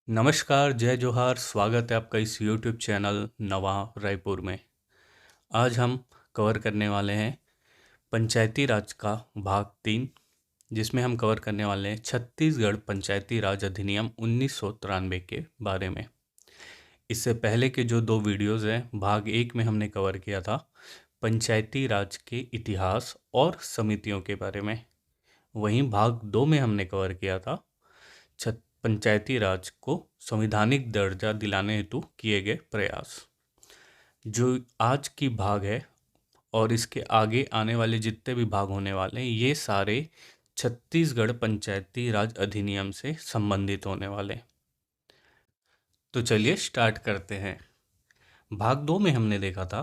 नमस्कार, जय जोहार। स्वागत है आपका इस यूट्यूब चैनल नवा रायपुर में। आज हम कवर करने वाले हैं पंचायती राज का भाग 3, जिसमें हम कवर करने वाले हैं छत्तीसगढ़ पंचायती राज अधिनियम 1993 के बारे में। इससे पहले के जो 2 वीडियोस हैं, भाग 1 में हमने कवर किया था पंचायती राज के इतिहास और समितियों के बारे में। वहीं भाग 2 में हमने कवर किया था पंचायती राज को संवैधानिक दर्जा दिलाने हेतु किए गए प्रयास। जो आज की भाग है और इसके आगे आने वाले जितने भी भाग होने वाले हैं, ये सारे छत्तीसगढ़ पंचायती राज अधिनियम से संबंधित होने वाले। तो चलिए स्टार्ट करते हैं। भाग 2 में हमने देखा था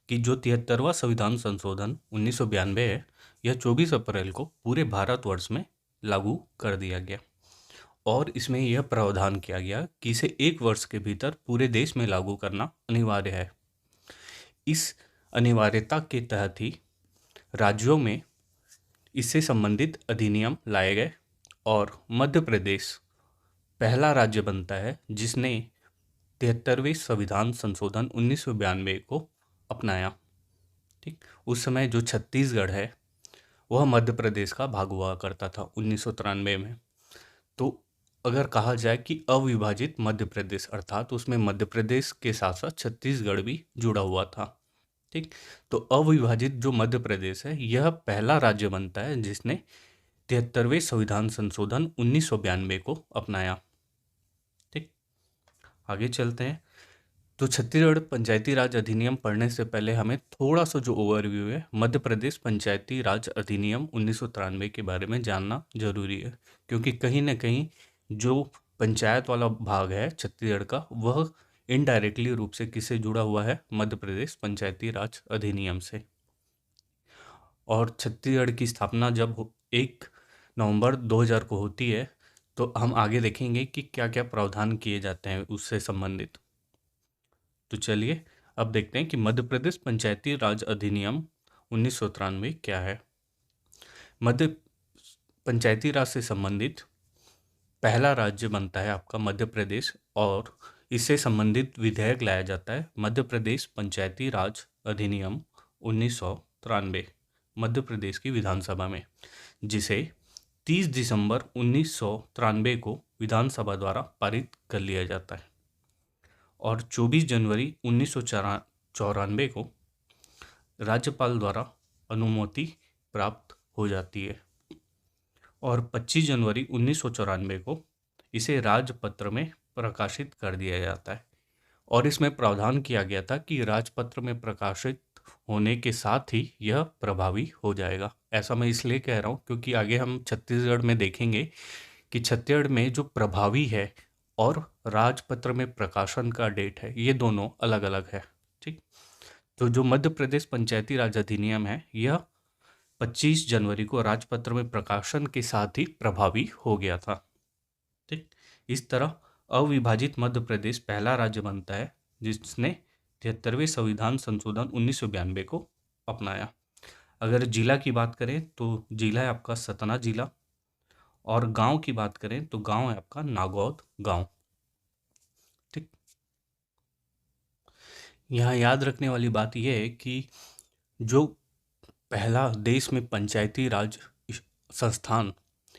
कि जो 73वां संविधान संशोधन 1992 है, यह 24 अप्रैल को पूरे भारतवर्ष में लागू कर दिया गया और इसमें यह प्रावधान किया गया कि इसे 1 वर्ष के भीतर पूरे देश में लागू करना अनिवार्य है। इस अनिवार्यता के तहत ही राज्यों में इससे संबंधित अधिनियम लाए गए और मध्य प्रदेश पहला राज्य बनता है जिसने 73वें संविधान संशोधन 1992 को अपनाया। ठीक, उस समय जो छत्तीसगढ़ है वह मध्य प्रदेश का भाग हुआ करता था 1993 में। तो अगर कहा जाए कि अविभाजित मध्य प्रदेश, अर्थात उसमें मध्य प्रदेश के साथ साथ छत्तीसगढ़ भी जुड़ा हुआ था। ठीक, तो अविभाजित जो मध्य प्रदेश है, यह पहला राज्य बनता है जिसने 73वें संविधान संशोधन 1992 को अपनाया। ठीक, आगे चलते हैं। तो छत्तीसगढ़ पंचायती राज अधिनियम पढ़ने से पहले हमें थोड़ा सा जो ओवरव्यू है मध्य प्रदेश पंचायती राज अधिनियम 1993 के बारे में जानना जरूरी है, क्योंकि कहीं ना कहीं जो पंचायत वाला भाग है छत्तीसगढ़ का, वह इनडायरेक्टली रूप से किससे जुड़ा हुआ है? मध्य प्रदेश पंचायती राज अधिनियम से। और छत्तीसगढ़ की स्थापना जब 1 नवंबर 2000 को होती है, तो हम आगे देखेंगे कि क्या क्या प्रावधान किए जाते हैं उससे संबंधित। तो चलिए अब देखते हैं कि मध्य प्रदेश पंचायती राज अधिनियम 1993 क्या है। मध्य पंचायती राज से संबंधित पहला राज्य बनता है आपका मध्य प्रदेश और इससे संबंधित विधेयक लाया जाता है मध्य प्रदेश पंचायती राज अधिनियम 1993 मध्य प्रदेश की विधानसभा में, जिसे 30 दिसंबर 1993 को विधानसभा द्वारा पारित कर लिया जाता है और 24 जनवरी 1994 को राज्यपाल द्वारा अनुमति प्राप्त हो जाती है और 25 जनवरी 1994 को इसे राजपत्र में प्रकाशित कर दिया जाता है। और इसमें प्रावधान किया गया था कि राजपत्र में प्रकाशित होने के साथ ही यह प्रभावी हो जाएगा। ऐसा मैं इसलिए कह रहा हूँ क्योंकि आगे हम छत्तीसगढ़ में देखेंगे कि छत्तीसगढ़ में जो प्रभावी है और राजपत्र में प्रकाशन का डेट है, ये दोनों अलग अलग है। ठीक, तो जो मध्य प्रदेश पंचायती राज अधिनियम है, यह 25 जनवरी को राजपत्र में प्रकाशन के साथ ही प्रभावी हो गया था। ठीक, इस तरह अविभाजित मध्य प्रदेश पहला राज्य बनता है जिसने 73वें संविधान संशोधन 1992 को अपनाया। अगर जिला की बात करें तो जिला है आपका सतना जिला और गांव की बात करें तो गांव है आपका नागौद गांव। ठीक, यहाँ याद रखने वाली बात यह है कि जो पहला देश में पंचायती राज संस्थान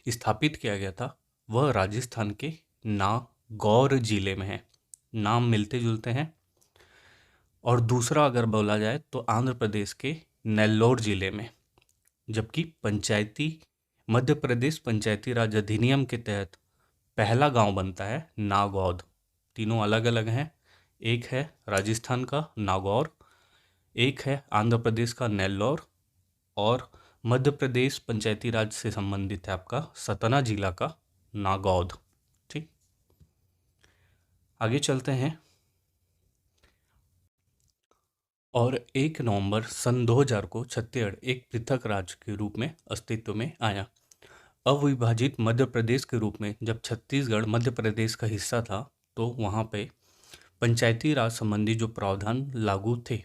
स्थापित किया गया था वह राजस्थान के नागौर जिले में है। नाम मिलते जुलते हैं। और दूसरा अगर बोला जाए तो आंध्र प्रदेश के नेल्लोर जिले में, जबकि मध्य प्रदेश पंचायती राज अधिनियम के तहत पहला गांव बनता है नागौद। तीनों अलग अलग हैं, एक है राजस्थान का नागौर, एक है आंध्र प्रदेश का नेल्लोर और मध्य प्रदेश पंचायती राज से संबंधित है आपका सतना जिला का नागौद। ठीक, आगे चलते हैं। और 1 नवंबर सन 2000 को छत्तीसगढ़ एक पृथक राज्य के रूप में अस्तित्व में आया। अविभाजित मध्य प्रदेश के रूप में जब छत्तीसगढ़ मध्य प्रदेश का हिस्सा था, तो वहाँ पे पंचायती राज संबंधी जो प्रावधान लागू थे,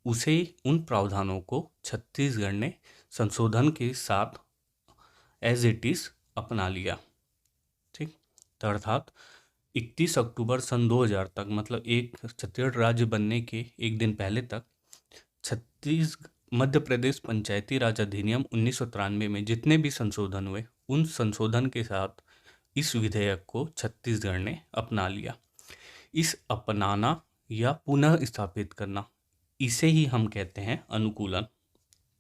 उन प्रावधानों को छत्तीसगढ़ ने संशोधन के साथ एज इट इज़ अपना लिया। ठीक, तो अर्थात 31 अक्टूबर सन 2000 तक, मतलब एक छत्तीसगढ़ राज्य बनने के एक दिन पहले तक, छत्तीस मध्य प्रदेश पंचायती राज अधिनियम 1993 में जितने भी संशोधन हुए, उन संशोधन के साथ इस विधेयक को छत्तीसगढ़ ने अपना लिया। इस अपनाना या पुनः स्थापित करना, इसे ही हम कहते हैं अनुकूलन।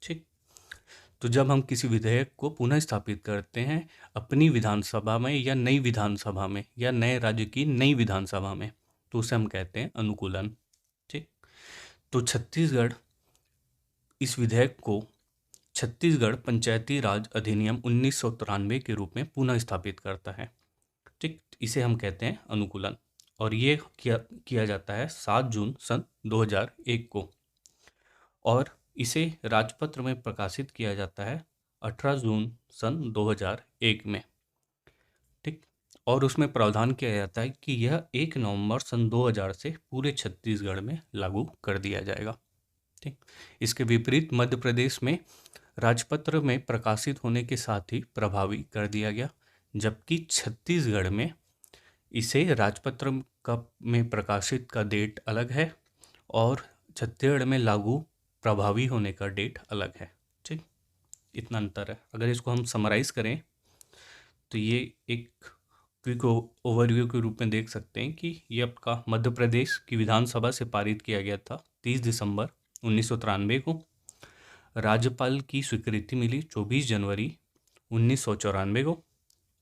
ठीक। तो जब हम किसी विधेयक को पुनः स्थापित करते हैं अपनी विधानसभा में या नई विधानसभा में या नए राज्य की नई विधानसभा में, तो उसे हम कहते हैं अनुकूलन। ठीक। तो छत्तीसगढ़ इस विधेयक को छत्तीसगढ़ पंचायती राज अधिनियम 1993 के रूप में पुनः स्थापित करता है। ठीक। इसे हम कहते हैं अनुकूलन, और ये किया जाता है 7 जून सन 2001 को, और इसे राजपत्र में प्रकाशित किया जाता है 18 जून सन 2001 में। ठीक। और उसमें प्रावधान किया जाता है कि यह 1 नवंबर सन 2000 से पूरे छत्तीसगढ़ में लागू कर दिया जाएगा। ठीक। इसके विपरीत मध्य प्रदेश में राजपत्र में प्रकाशित होने के साथ ही प्रभावी कर दिया गया, जबकि छत्तीसगढ़ में इसे राजपत्र का में प्रकाशित का डेट अलग है और छत्तीसगढ़ में लागू प्रभावी होने का डेट अलग है। ठीक। इतना अंतर है। अगर इसको हम समराइज़ करें तो ये एक क्विक ओवरव्यू के रूप में देख सकते हैं कि ये आपका मध्य प्रदेश की विधानसभा से पारित किया गया था 30 दिसंबर 1993 को। राज्यपाल की स्वीकृति मिली 24 जनवरी 1994 को,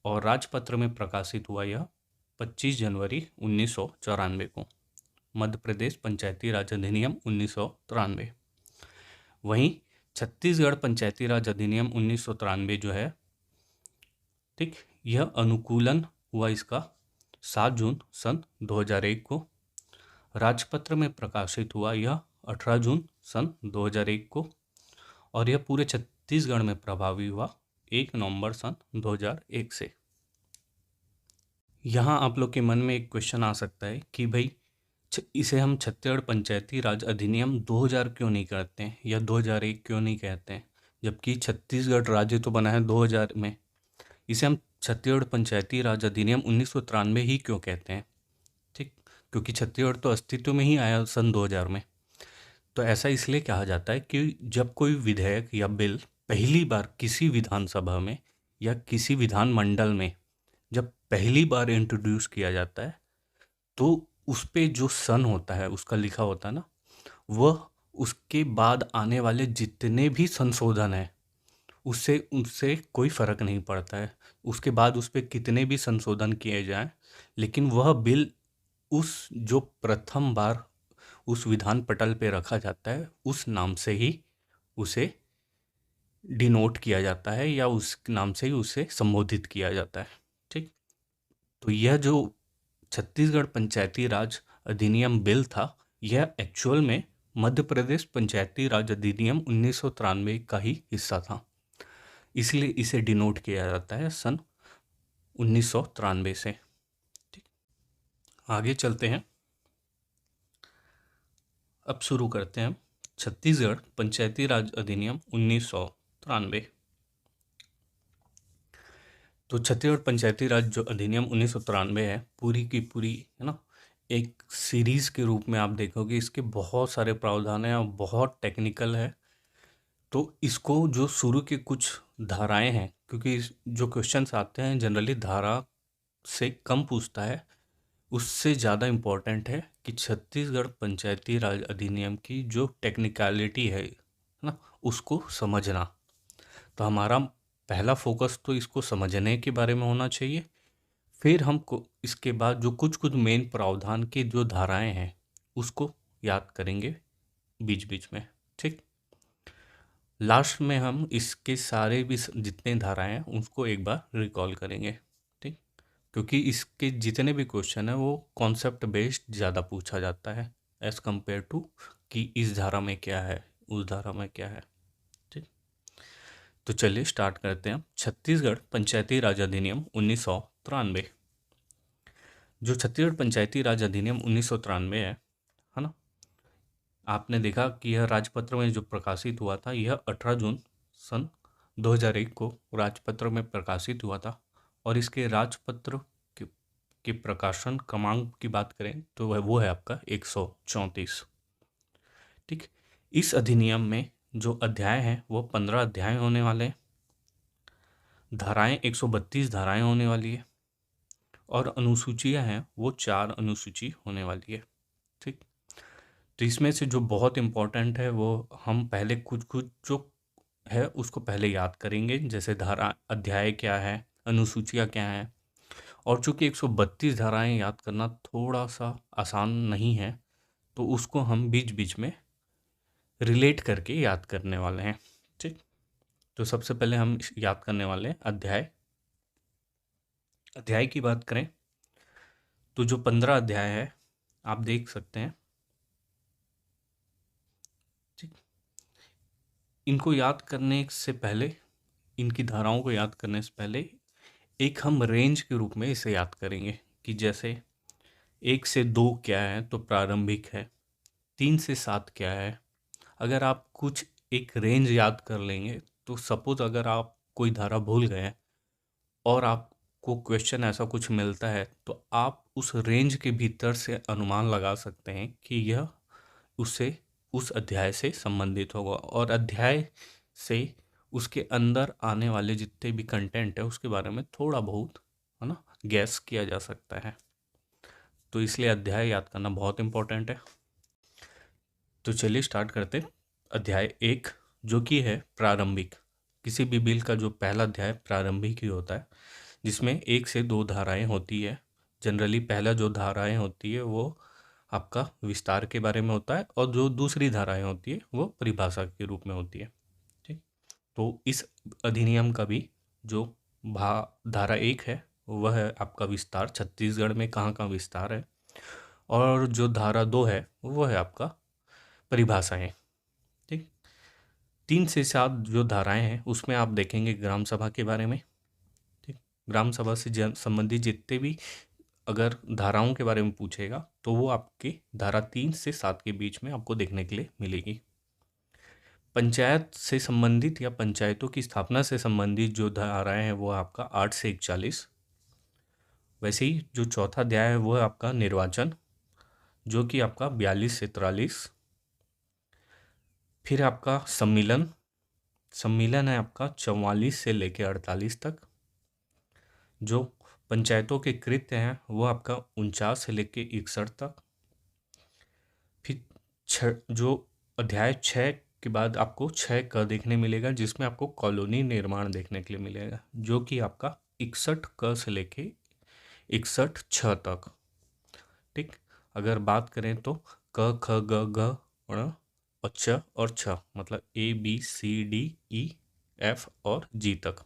और राजपत्र में प्रकाशित हुआ यह 25 जनवरी 1994 को। मध्य प्रदेश पंचायती राज अधिनियम 1993। वहीं छत्तीसगढ़ पंचायती राज अधिनियम 1993 जो है, ठीक, यह अनुकूलन हुआ इसका 7 जून सन 2001 को। राजपत्र में प्रकाशित हुआ यह 18 जून सन 2001 को, और यह पूरे छत्तीसगढ़ में प्रभावी हुआ 1 नवंबर सन 2001 से। यहाँ आप लोग के मन में एक क्वेश्चन आ सकता है कि भाई इसे हम छत्तीसगढ़ पंचायती राज अधिनियम 2000 क्यों नहीं करते हैं या 2001 क्यों नहीं कहते हैं, जबकि छत्तीसगढ़ राज्य तो बना है 2000 में। इसे हम छत्तीसगढ़ पंचायती राज अधिनियम 1993 ही क्यों कहते हैं? ठीक, क्योंकि छत्तीसगढ़ तो अस्तित्व में ही आया सन 2000 में। तो ऐसा इसलिए कहा जाता है कि जब कोई विधेयक या बिल पहली बार किसी विधानसभा में या किसी विधानमंडल में जब पहली बार इंट्रोड्यूस किया जाता है, तो उस पे जो सन होता है उसका लिखा होता है ना, वह उसके बाद आने वाले जितने भी संशोधन हैं उससे कोई फ़र्क नहीं पड़ता है। उसके बाद उस पे कितने भी संशोधन किए जाएं, लेकिन वह बिल उस जो प्रथम बार उस विधान पटल पे रखा जाता है उस नाम से ही उसे डिनोट किया जाता है या उस नाम से ही उसे संबोधित किया जाता है। ठीक। तो यह जो छत्तीसगढ़ पंचायती राज अधिनियम बिल था, यह एक्चुअल में मध्य प्रदेश पंचायती राज अधिनियम 1993 का ही हिस्सा था, इसलिए इसे डिनोट किया जाता है सन 1993 से। ठीक। आगे चलते हैं। अब शुरू करते हैं छत्तीसगढ़ पंचायती राज अधिनियम 1993। तो छत्तीसगढ़ पंचायती राज जो अधिनियम 1993 है, पूरी की पूरी है ना, एक सीरीज़ के रूप में आप देखोगे इसके बहुत सारे प्रावधान हैं और बहुत टेक्निकल है। तो इसको जो शुरू के कुछ धाराएं हैं, क्योंकि जो क्वेश्चंस आते हैं जनरली धारा से कम पूछता है, उससे ज़्यादा इम्पोर्टेंट है कि छत्तीसगढ़ पंचायती राज अधिनियम की जो टेक्निकलिटी है ना, उसको समझना। तो हमारा पहला फोकस तो इसको समझने के बारे में होना चाहिए। फिर हमको इसके बाद जो कुछ कुछ मेन प्रावधान की जो धाराएं हैं उसको याद करेंगे बीच बीच में। ठीक। लास्ट में हम इसके सारे भी जितने धाराएं हैं उसको एक बार रिकॉल करेंगे। ठीक। क्योंकि इसके जितने भी क्वेश्चन हैं वो कॉन्सेप्ट बेस्ड ज़्यादा पूछा जाता है एज़ कम्पेयर टू कि इस धारा में क्या है, उस धारा में क्या है। ठीक। तो चलिए स्टार्ट करते हैं। छत्तीसगढ़ पंचायती राज अधिनियम 1993। जो छत्तीसगढ़ पंचायती राज अधिनियम 1993 है ना, आपने देखा कि यह राजपत्र में जो प्रकाशित हुआ था, यह 18 जून सन 2001 को राजपत्र में प्रकाशित हुआ था, और इसके राजपत्र के कि प्रकाशन क्रमांक की बात करें तो वो है आपका 134। ठीक, इस अधिनियम में जो अध्याय हैं वो 15 अध्याय होने वाले हैं, धाराएं 132 धाराएं होने वाली है, और अनुसूचियां हैं वो 4 अनुसूची होने वाली है। ठीक, तो इसमें से जो बहुत इम्पोर्टेंट है वो हम पहले कुछ कुछ जो है उसको पहले याद करेंगे, जैसे धारा अध्याय क्या है, अनुसूचियाँ क्या हैं। और चूंकि 132 धाराएं याद करना थोड़ा सा आसान नहीं है, तो उसको हम बीच बीच में रिलेट करके याद करने वाले हैं। ठीक, तो सबसे पहले हम याद करने वाले हैं अध्याय। अध्याय की बात करें तो जो 15 अध्याय है आप देख सकते हैं। ठीक, इनको याद करने से पहले, इनकी धाराओं को याद करने से पहले एक हम रेंज के रूप में इसे याद करेंगे कि जैसे 1 से 2 क्या है तो प्रारंभिक है, 3 से 7 क्या है। अगर आप कुछ एक रेंज याद कर लेंगे तो सपोज अगर आप कोई धारा भूल गए हैं और आपको क्वेश्चन ऐसा कुछ मिलता है तो आप उस रेंज के भीतर से अनुमान लगा सकते हैं कि यह उससे उस अध्याय से संबंधित होगा, और अध्याय से उसके अंदर आने वाले जितने भी कंटेंट है उसके बारे में थोड़ा बहुत, है ना, गैस किया जा सकता है। तो इसलिए अध्याय याद करना बहुत इम्पोर्टेंट है। तो चलिए स्टार्ट करते हैं। अध्याय 1 जो कि है प्रारंभिक। किसी भी बिल का जो पहला अध्याय प्रारंभिक ही होता है, जिसमें 1 से 2 धाराएं होती है। जनरली पहला जो धाराएं होती है वो आपका विस्तार के बारे में होता है, और जो दूसरी धाराएं होती है वो परिभाषा के रूप में होती है। ठीक, तो इस अधिनियम का भी जो भा धारा 1 है वह है आपका विस्तार, छत्तीसगढ़ में कहाँ कहाँ विस्तार है। और जो धारा 2 है वो है आपका परिभाषाएं। ठीक, 3 से 7 जो धाराएं हैं उसमें आप देखेंगे ग्राम सभा के बारे में। ठीक, ग्राम सभा से संबंधित जितने भी अगर धाराओं के बारे में पूछेगा तो वो आपके धारा 3 से 7 के बीच में आपको देखने के लिए मिलेगी। पंचायत से संबंधित या पंचायतों की स्थापना से संबंधित जो धाराएं हैं वो आपका 8 से 41। वैसे ही जो चौथा अध्याय है वो है आपका निर्वाचन, जो कि आपका 42 से 43। फिर आपका सम्मिलन, सम्मिलन है आपका 44 से लेकर 48 तक। जो पंचायतों के कृत्य हैं वो आपका 49 से लेकर 61 तक। फिर जो अध्याय 6 के बाद आपको 6 क देखने मिलेगा, जिसमें आपको कॉलोनी निर्माण देखने के लिए मिलेगा, जो कि आपका 61 क से लेके 61 छ तक। ठीक, अगर बात करें तो क ख ग घ और च और छ, मतलब A B C D E F और G तक।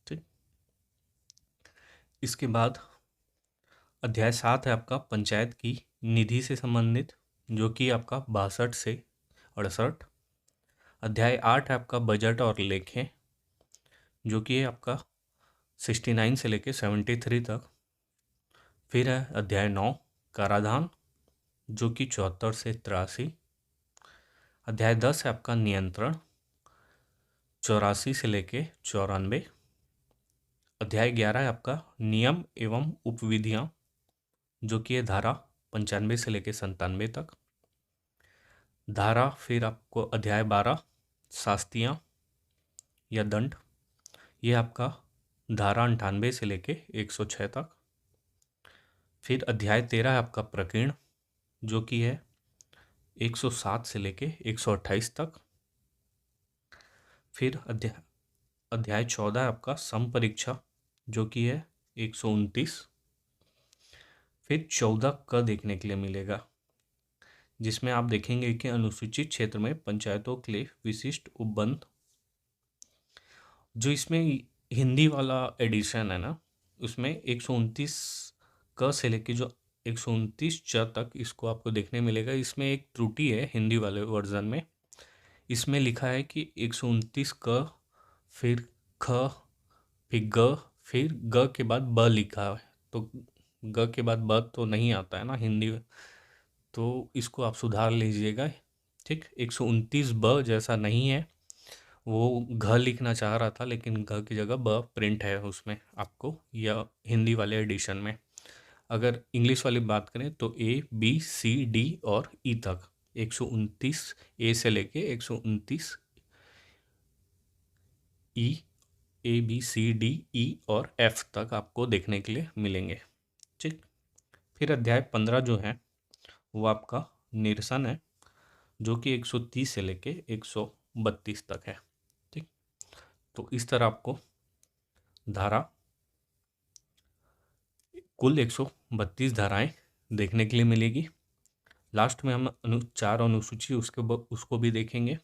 ठीक, इसके बाद अध्याय 7 है आपका पंचायत की निधि से संबंधित, जो कि आपका 62 से 68। अध्याय 8 है आपका बजट और लेखें, जो कि है आपका 69 से लेके 73 तक। फिर है अध्याय 9 कराधान, जो कि 74 से 83। अध्याय 10 है आपका नियंत्रण, 84 से लेके 94। अध्याय 11 है आपका नियम एवं उपविधियाँ, जो कि है धारा 95 से लेके 97 तक। धारा फिर आपको अध्याय 12 शास्तियाँ या दंड, ये आपका धारा 98 से लेके 106 तक। फिर अध्याय 13 है आपका प्रकीर्ण, जो कि है 107 से लेके 128 तक। फिर अध्याय 14 है आपका समपरीक्षा, जो कि है 129। फिर 14 क देखने के लिए मिलेगा, जिसमें आप देखेंगे कि अनुसूचित क्षेत्र में पंचायतों के लिए विशिष्ट उपबंध। जो इसमें हिंदी वाला एडिशन है ना, उसमें 129 क से लेके जो 129 च तक इसको आपको देखने मिलेगा। इसमें एक त्रुटि है हिंदी वाले वर्जन में, इसमें लिखा है कि 129 क फिर ख फिर ग फिर ग के बाद ब लिखा है, तो ग के बाद ब तो नहीं आता है ना हिंदी, तो इसको आप सुधार लीजिएगा। ठीक, 129 ब जैसा नहीं है, वो घ लिखना चाह रहा था लेकिन घ की जगह ब प्रिंट है उसमें आपको, या हिंदी वाले एडिशन में। अगर इंग्लिश वाली बात करें तो ए बी सी डी और ई तक 129 ए से लेके 129 ई, A B C D E और एफ तक आपको देखने के लिए मिलेंगे। ठीक। फिर अध्याय 15 जो है वो आपका निरसन है, जो कि 130 से लेके 132 तक है। ठीक। तो इस तरह आपको धारा कुल 132 धाराएं देखने के लिए मिलेगी। लास्ट में हम चार अनुसूची उसको भी देखेंगे,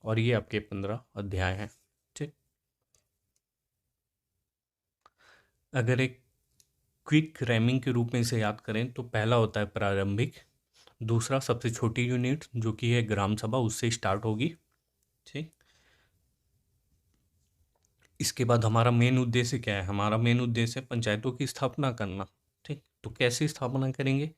और ये आपके 15 अध्याय हैं। ठीक। अगर एक क्विक रैमिंग के रूप में इसे याद करें तो पहला होता है प्रारंभिक, दूसरा सबसे छोटी यूनिट जो कि है ग्राम सभा, उससे स्टार्ट होगी। ठीक। इसके बाद हमारा मेन उद्देश्य क्या है? हमारा मेन उद्देश्य है पंचायतों की स्थापना करना। ठीक। तो कैसे स्थापना करेंगे?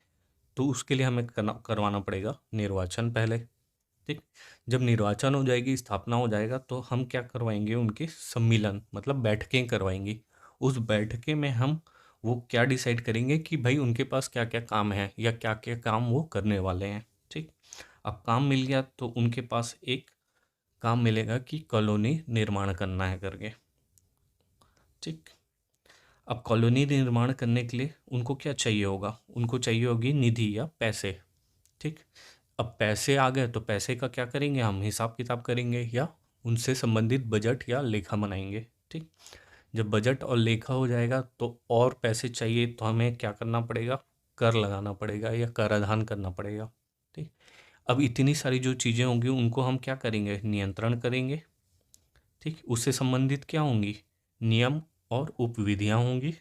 तो उसके लिए हमें करवाना पड़ेगा निर्वाचन पहले। ठीक। जब निर्वाचन हो जाएगी, स्थापना हो जाएगा, तो हम क्या करवाएंगे? उनके सम्मेलन, मतलब बैठकें करवाएंगी। उस बैठके में हम वो क्या डिसाइड करेंगे कि भाई उनके पास क्या क्या काम है या क्या क्या काम वो करने वाले हैं। ठीक। अब काम मिल गया तो उनके पास एक काम मिलेगा कि कॉलोनी निर्माण करना है करके। ठीक। अब कॉलोनी निर्माण करने के लिए उनको क्या चाहिए होगा? उनको चाहिए होगी निधि या पैसे। ठीक। अब पैसे आ गए तो पैसे का क्या करेंगे? हम हिसाब किताब करेंगे या उनसे संबंधित बजट या लेखा बनाएंगे। ठीक। जब बजट और लेखा हो जाएगा तो और पैसे चाहिए तो हमें क्या करना पड़ेगा? कर लगाना पड़ेगा या कराधान करना पड़ेगा। ठीक। अब इतनी सारी जो चीज़ें होंगी उनको हम क्या करेंगे? नियंत्रण करेंगे। ठीक। उससे संबंधित क्या होंगी? नियम और उपविधियाँ होंगी।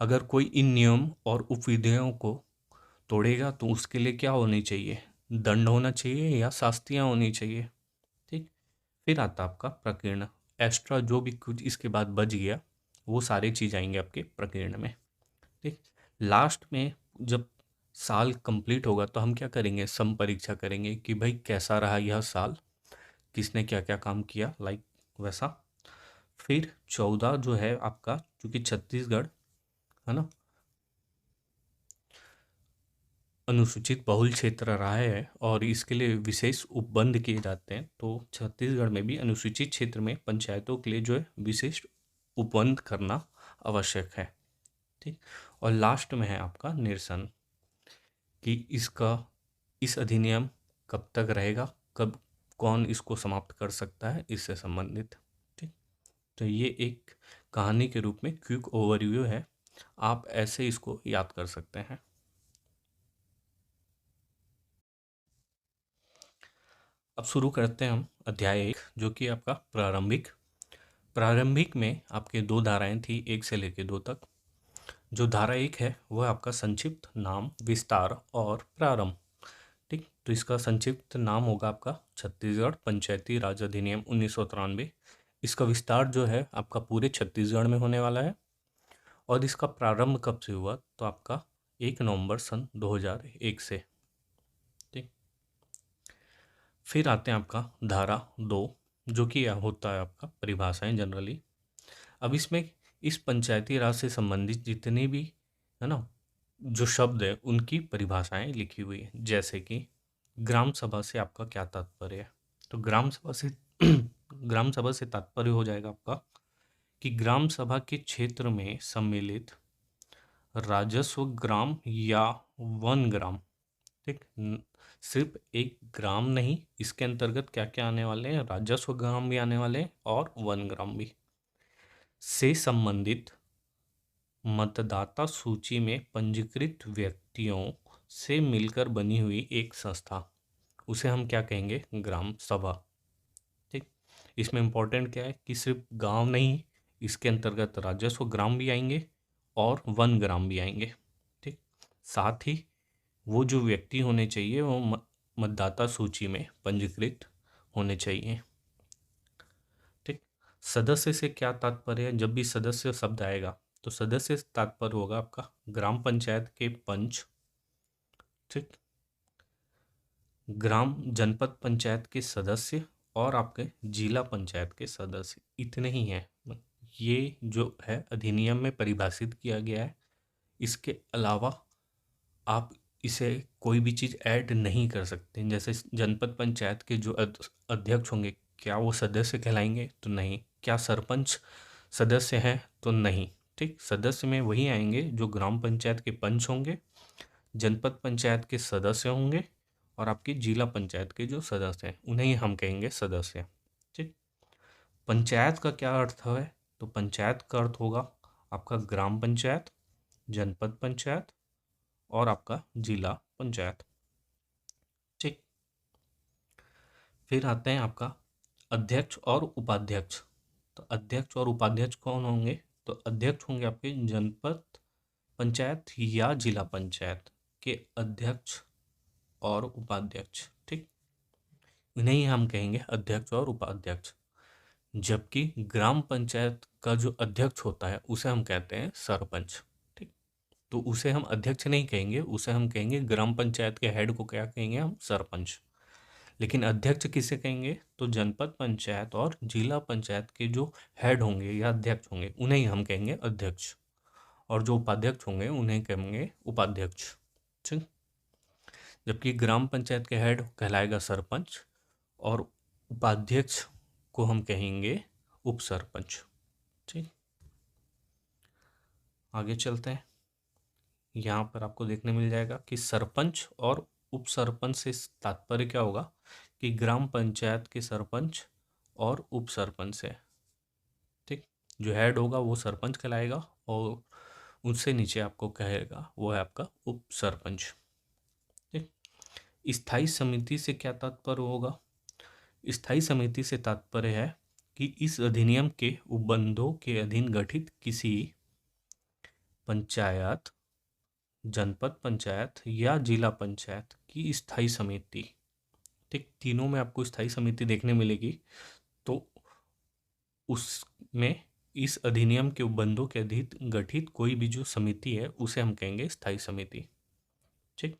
अगर कोई इन नियम और उपविधियों को तोड़ेगा तो उसके लिए क्या होनी चाहिए? दंड होना चाहिए या शास्तियाँ होनी चाहिए। ठीक। फिर आता आपका प्रकीर्ण, एक्स्ट्रा जो भी कुछ इसके बाद बच गया वो सारी चीज़ आएंगे आपके प्रकीर्ण में। ठीक। लास्ट में जब साल कंप्लीट होगा तो हम क्या करेंगे? सम परीक्षा करेंगे कि भाई कैसा रहा यह साल, किसने क्या क्या काम किया, लाइक वैसा। फिर 14 जो है आपका, क्योंकि छत्तीसगढ़ है ना अनुसूचित बहुल क्षेत्र रहा है और इसके लिए विशेष उपबंध किए जाते हैं, तो छत्तीसगढ़ में भी अनुसूचित क्षेत्र में पंचायतों के लिए जो है विशेष उपबंध करना आवश्यक है। ठीक। और लास्ट में है आपका निरसन, कि इस अधिनियम कब तक रहेगा, कब कौन इसको समाप्त कर सकता है, इससे संबंधित। ठीक। तो ये एक कहानी के रूप में क्विक ओवरव्यू है, आप ऐसे इसको याद कर सकते हैं। अब शुरू करते हैं हम अध्याय 1, जो कि आपका प्रारंभिक। प्रारंभिक में आपके दो धाराएं थी, 1 से लेकर 2 तक। जो धारा 1 है वह आपका संक्षिप्त नाम, विस्तार और प्रारंभ। ठीक। तो इसका संक्षिप्त नाम होगा आपका छत्तीसगढ़ पंचायती राज अधिनियम 1993। इसका विस्तार जो है आपका पूरे छत्तीसगढ़ में होने वाला है। और इसका प्रारंभ कब से हुआ? तो आपका 1 नवंबर सन 2001 से। ठीक। फिर आते हैं आपका धारा 2, जो कि होता है आपका परिभाषाएं जनरली। अब इसमें इस पंचायती राज से संबंधित जितने भी है ना जो शब्द है उनकी परिभाषाएं लिखी हुई है। जैसे कि ग्राम सभा से आपका क्या तात्पर्य है? तो ग्राम सभा से ग्राम सभा से तात्पर्य हो जाएगा आपका कि ग्राम सभा के क्षेत्र में सम्मिलित राजस्व ग्राम या वन ग्राम। ठीक। सिर्फ एक ग्राम नहीं, इसके अंतर्गत क्या क्या आने वाले हैं? राजस्व ग्राम भी आने वाले हैं और वन ग्राम भी। से संबंधित मतदाता सूची में पंजीकृत व्यक्तियों से मिलकर बनी हुई एक संस्था, उसे हम क्या कहेंगे? ग्राम सभा। ठीक। इसमें इम्पोर्टेंट क्या है कि सिर्फ गांव नहीं, इसके अंतर्गत राजस्व ग्राम भी आएंगे और वन ग्राम भी आएंगे। ठीक। साथ ही वो जो व्यक्ति होने चाहिए वो मतदाता सूची में पंजीकृत होने चाहिए। ठीक। सदस्य से क्या तात्पर्य है? जब भी सदस्य शब्द आएगा तो सदस्य से तात्पर्य होगा आपका ग्राम पंचायत के पंच। ठीक। ग्राम जनपद पंचायत के सदस्य और आपके जिला पंचायत के सदस्य, इतने ही हैं। ये जो है अधिनियम में परिभाषित किया गया है, इसके अलावा आप इसे कोई भी चीज़ ऐड नहीं कर सकते। जैसे जनपद पंचायत के जो अध्यक्ष होंगे, क्या वो सदस्य कहलाएंगे? तो नहीं। क्या सरपंच सदस्य हैं? तो नहीं। ठीक, सदस्य में वही आएंगे जो ग्राम पंचायत के पंच होंगे, जनपद पंचायत के सदस्य होंगे, और आपकी जिला पंचायत के जो सदस्य हैं उन्हें ही हम कहेंगे सदस्य। ठीक, पंचायत का क्या अर्थ है? तो पंचायत का अर्थ होगा आपका ग्राम पंचायत, जनपद पंचायत और आपका जिला पंचायत। ठीक, फिर आते हैं आपका अध्यक्ष और उपाध्यक्ष। तो अध्यक्ष और उपाध्यक्ष कौन होंगे? तो अध्यक्ष होंगे आपके जनपद पंचायत या जिला पंचायत के अध्यक्ष और उपाध्यक्ष। ठीक, इन्हें ही हम कहेंगे अध्यक्ष और उपाध्यक्ष। जबकि ग्राम पंचायत का जो अध्यक्ष होता है उसे हम कहते हैं सरपंच। ठीक, तो उसे हम अध्यक्ष नहीं कहेंगे, उसे हम कहेंगे, ग्राम पंचायत के हेड को क्या कहेंगे हम? सरपंच। लेकिन अध्यक्ष किसे कहेंगे? तो जनपद पंचायत और जिला पंचायत के जो हेड होंगे या अध्यक्ष होंगे उन्हें ही हम कहेंगे अध्यक्ष, और जो उपाध्यक्ष होंगे उन्हें कहेंगे उपाध्यक्ष। ठीक, जबकि ग्राम पंचायत के हेड कहलाएगा सरपंच और उपाध्यक्ष को हम कहेंगे उप सरपंच। ठीक, आगे चलते हैं। यहाँ पर आपको देखने मिल जाएगा कि सरपंच और उप सरपंच से तात्पर्य क्या होगा कि ग्राम पंचायत के सरपंच और उप सरपंच से। ठीक, जो हेड होगा वो सरपंच कहलाएगा और उससे नीचे आपको कहेगा वो है आपका उप सरपंच। ठीक, स्थायी समिति से क्या तात्पर्य होगा? स्थायी समिति से तात्पर्य है कि इस अधिनियम के उपबंधों के अधीन गठित किसी पंचायत, जनपद पंचायत या जिला पंचायत की स्थायी समिति। ठीक, तीनों में आपको स्थायी समिति देखने मिलेगी। तो उसमें इस अधिनियम के उपबंधों के अधीन गठित कोई भी जो समिति है उसे हम कहेंगे स्थायी समिति। ठीक,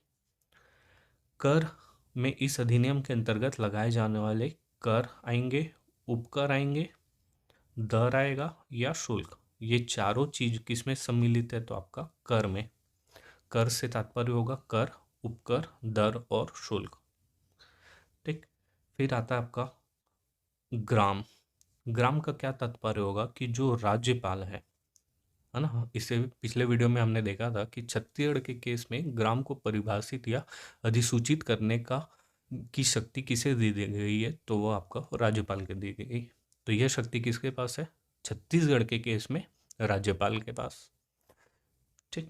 कर में इस अधिनियम के अंतर्गत लगाए जाने वाले कर आएंगे, उपकर आएंगे, दर आएगा या शुल्क। ये चारों चीज किसमें सम्मिलित है? तो आपका कर में। कर से तात्पर्य होगा कर, उपकर, दर और शुल्क। ठीक, फिर आता है आपका ग्राम। ग्राम का क्या तात्पर्य होगा कि जो राज्यपाल है ना, इससे पिछले वीडियो में हमने देखा था कि छत्तीसगढ़ के केस में ग्राम को परिभाषित या अधिसूचित करने का की शक्ति किसे दी गई है? तो वो आपका राज्यपाल के दी गई। तो यह शक्ति किसके पास है? छत्तीसगढ़ के केस में राज्यपाल के पास। ठीक,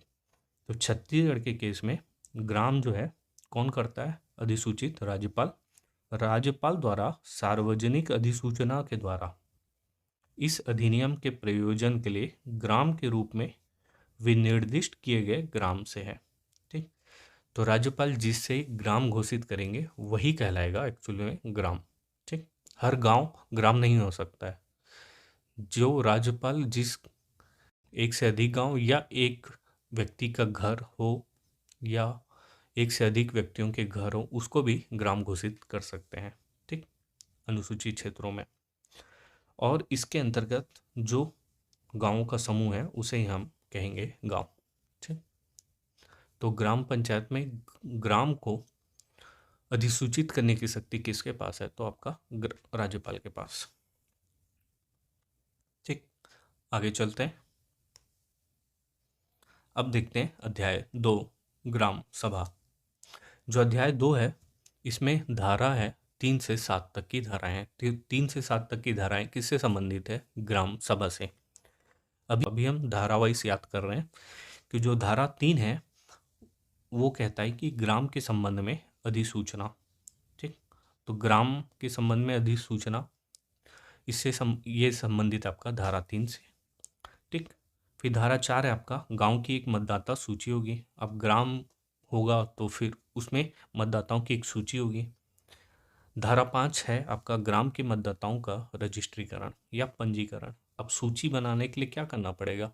तो छत्तीसगढ़ के केस में ग्राम जो है कौन करता है? अधिसूचित राज्यपाल। राज्यपाल द्वारा सार्वजनिक अधिसूचना के द्वारा इस अधिनियम के प्रयोजन के लिए ग्राम के रूप में विनिर्दिष्ट किए गए ग्राम से है। ठीक, तो राज्यपाल जिससे ग्राम घोषित करेंगे वही कहलाएगा एक्चुअली में ग्राम। ठीक, हर गांव ग्राम नहीं हो सकता है। जो राज्यपाल जिस एक से अधिक गांव या एक व्यक्ति का घर हो या एक से अधिक व्यक्तियों के घर हो उसको भी ग्राम घोषित कर सकते हैं। ठीक, अनुसूचित क्षेत्रों में। और इसके अंतर्गत जो गांवों का समूह है उसे ही हम कहेंगे गांव। ठीक, तो ग्राम पंचायत में ग्राम को अधिसूचित करने की शक्ति किसके पास है? तो आपका राज्यपाल के पास। ठीक, आगे चलते हैं। अब देखते हैं अध्याय 2 ग्राम सभा। जो अध्याय 2 है इसमें धारा है 3 से 7 तक की धाराएं हैं। 3 से 7 तक की धाराएं किससे संबंधित है? ग्राम सभा से। अभी हम धारावाइज याद कर रहे हैं कि जो धारा 3 है वो कहता है कि ग्राम के संबंध में अधिसूचना। ठीक, तो ग्राम के संबंध में अधिसूचना इससे ये संबंधित आपका धारा 3 से। ठीक, फिर धारा 4 है आपका गांव की एक मतदाता सूची होगी। अब ग्राम होगा तो फिर उसमें मतदाताओं की एक सूची होगी। धारा 5 है आपका ग्राम के मतदाताओं का रजिस्ट्रीकरण या पंजीकरण। अब सूची बनाने के लिए क्या करना पड़ेगा?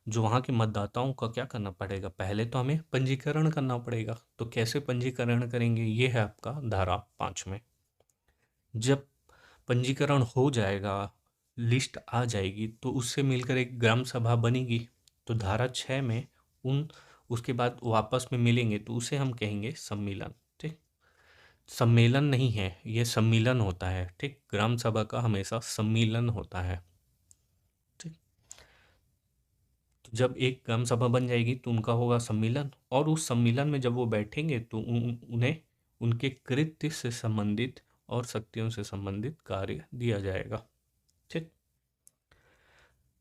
जो वहाँ के मतदाताओं का क्या करना पड़ेगा? पहले तो हमें पंजीकरण करना पड़ेगा। तो कैसे पंजीकरण करेंगे? ये है आपका धारा 5 में। जब पंजीकरण हो जाएगा, लिस्ट आ जाएगी, तो उससे मिलकर एक ग्राम सभा बनेगी। तो धारा 6 में उन उसके बाद वापस में मिलेंगे तो उसे हम कहेंगे सम्मेलन। ठीक, सम्मेलन नहीं है, ये सम्मिलन होता है। ठीक, ग्राम सभा का हमेशा सम्मिलन होता है। ठीक, तो जब एक ग्राम सभा बन जाएगी तो उनका होगा सम्मेलन, और उस सम्मेलन में जब वो बैठेंगे तो उन्हें उनके कृत्य से संबंधित और शक्तियों से संबंधित कार्य दिया जाएगा। ठीक,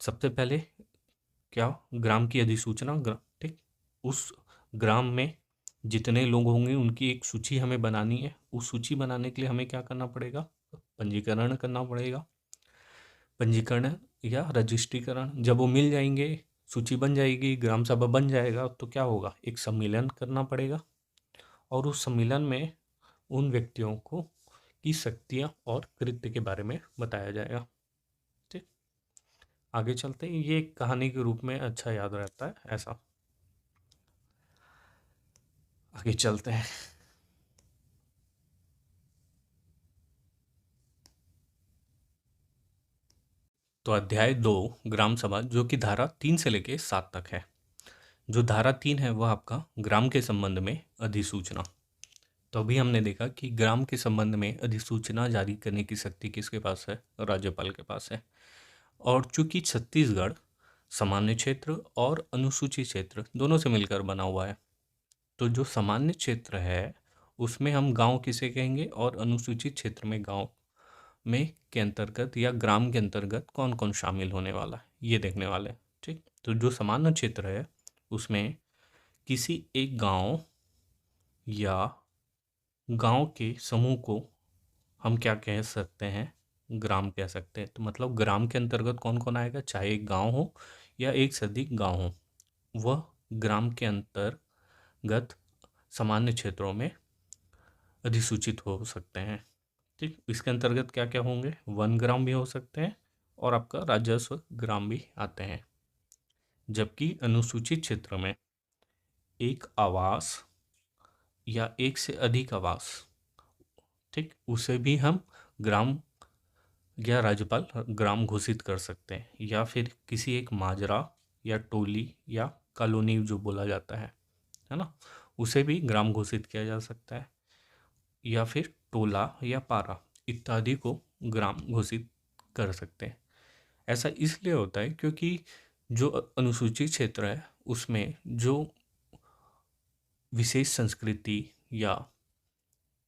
सबसे पहले क्या, ग्राम की अधिसूचना। ठीक, उस ग्राम में जितने लोग होंगे उनकी एक सूची हमें बनानी है। उस सूची बनाने के लिए हमें क्या करना पड़ेगा, पंजीकरण करना पड़ेगा। पंजीकरण या रजिस्ट्रीकरण, जब वो मिल जाएंगे, सूची बन जाएगी, ग्राम सभा बन जाएगा, तो क्या होगा, एक सम्मेलन करना पड़ेगा, और उस सम्मेलन में उन व्यक्तियों को की शक्तियाँ और कृत्य के बारे में बताया जाएगा। ठीक, आगे चलते हैं। ये एक कहानी के रूप में अच्छा याद रहता है ऐसा। आगे चलते हैं। तो अध्याय 2, ग्राम सभा, जो कि धारा 3 से लेके 7 तक है। जो धारा 3 है वह आपका ग्राम के संबंध में अधिसूचना। तो अभी हमने देखा कि ग्राम के संबंध में अधिसूचना जारी करने की शक्ति किसके पास है, राज्यपाल के पास है। और चूंकि छत्तीसगढ़ सामान्य क्षेत्र और अनुसूचित क्षेत्र दोनों से मिलकर बना हुआ है, तो जो सामान्य क्षेत्र है उसमें हम गांव किसे कहेंगे, और अनुसूचित क्षेत्र में गांव में के अंतर्गत या ग्राम के अंतर्गत कौन कौन शामिल होने वाला है, ये देखने वाले हैं। ठीक, तो जो सामान्य क्षेत्र है उसमें किसी एक गांव या गांव के समूह को हम क्या कह सकते हैं, ग्राम कह सकते हैं। तो मतलब ग्राम के अंतर्गत कौन कौन आएगा, चाहे एक गांव हो या एक से अधिक गांव हो, वह ग्राम के अंतर्गत सामान्य क्षेत्रों में अधिसूचित हो सकते हैं। ठीक, इसके अंतर्गत क्या क्या होंगे, वन ग्राम भी हो सकते हैं और आपका राजस्व ग्राम भी आते हैं। जबकि अनुसूचित क्षेत्र में एक आवास या एक से अधिक आवास, ठीक, उसे भी हम ग्राम या राज्यपाल ग्राम घोषित कर सकते हैं, या फिर किसी एक माजरा या टोली या कॉलोनी जो बोला जाता है ना, उसे भी ग्राम घोषित किया जा सकता है, या फिर टोला या पारा इत्यादि को ग्राम घोषित कर सकते हैं। ऐसा इसलिए होता है क्योंकि जो अनुसूचित क्षेत्र है उसमें जो विशेष संस्कृति या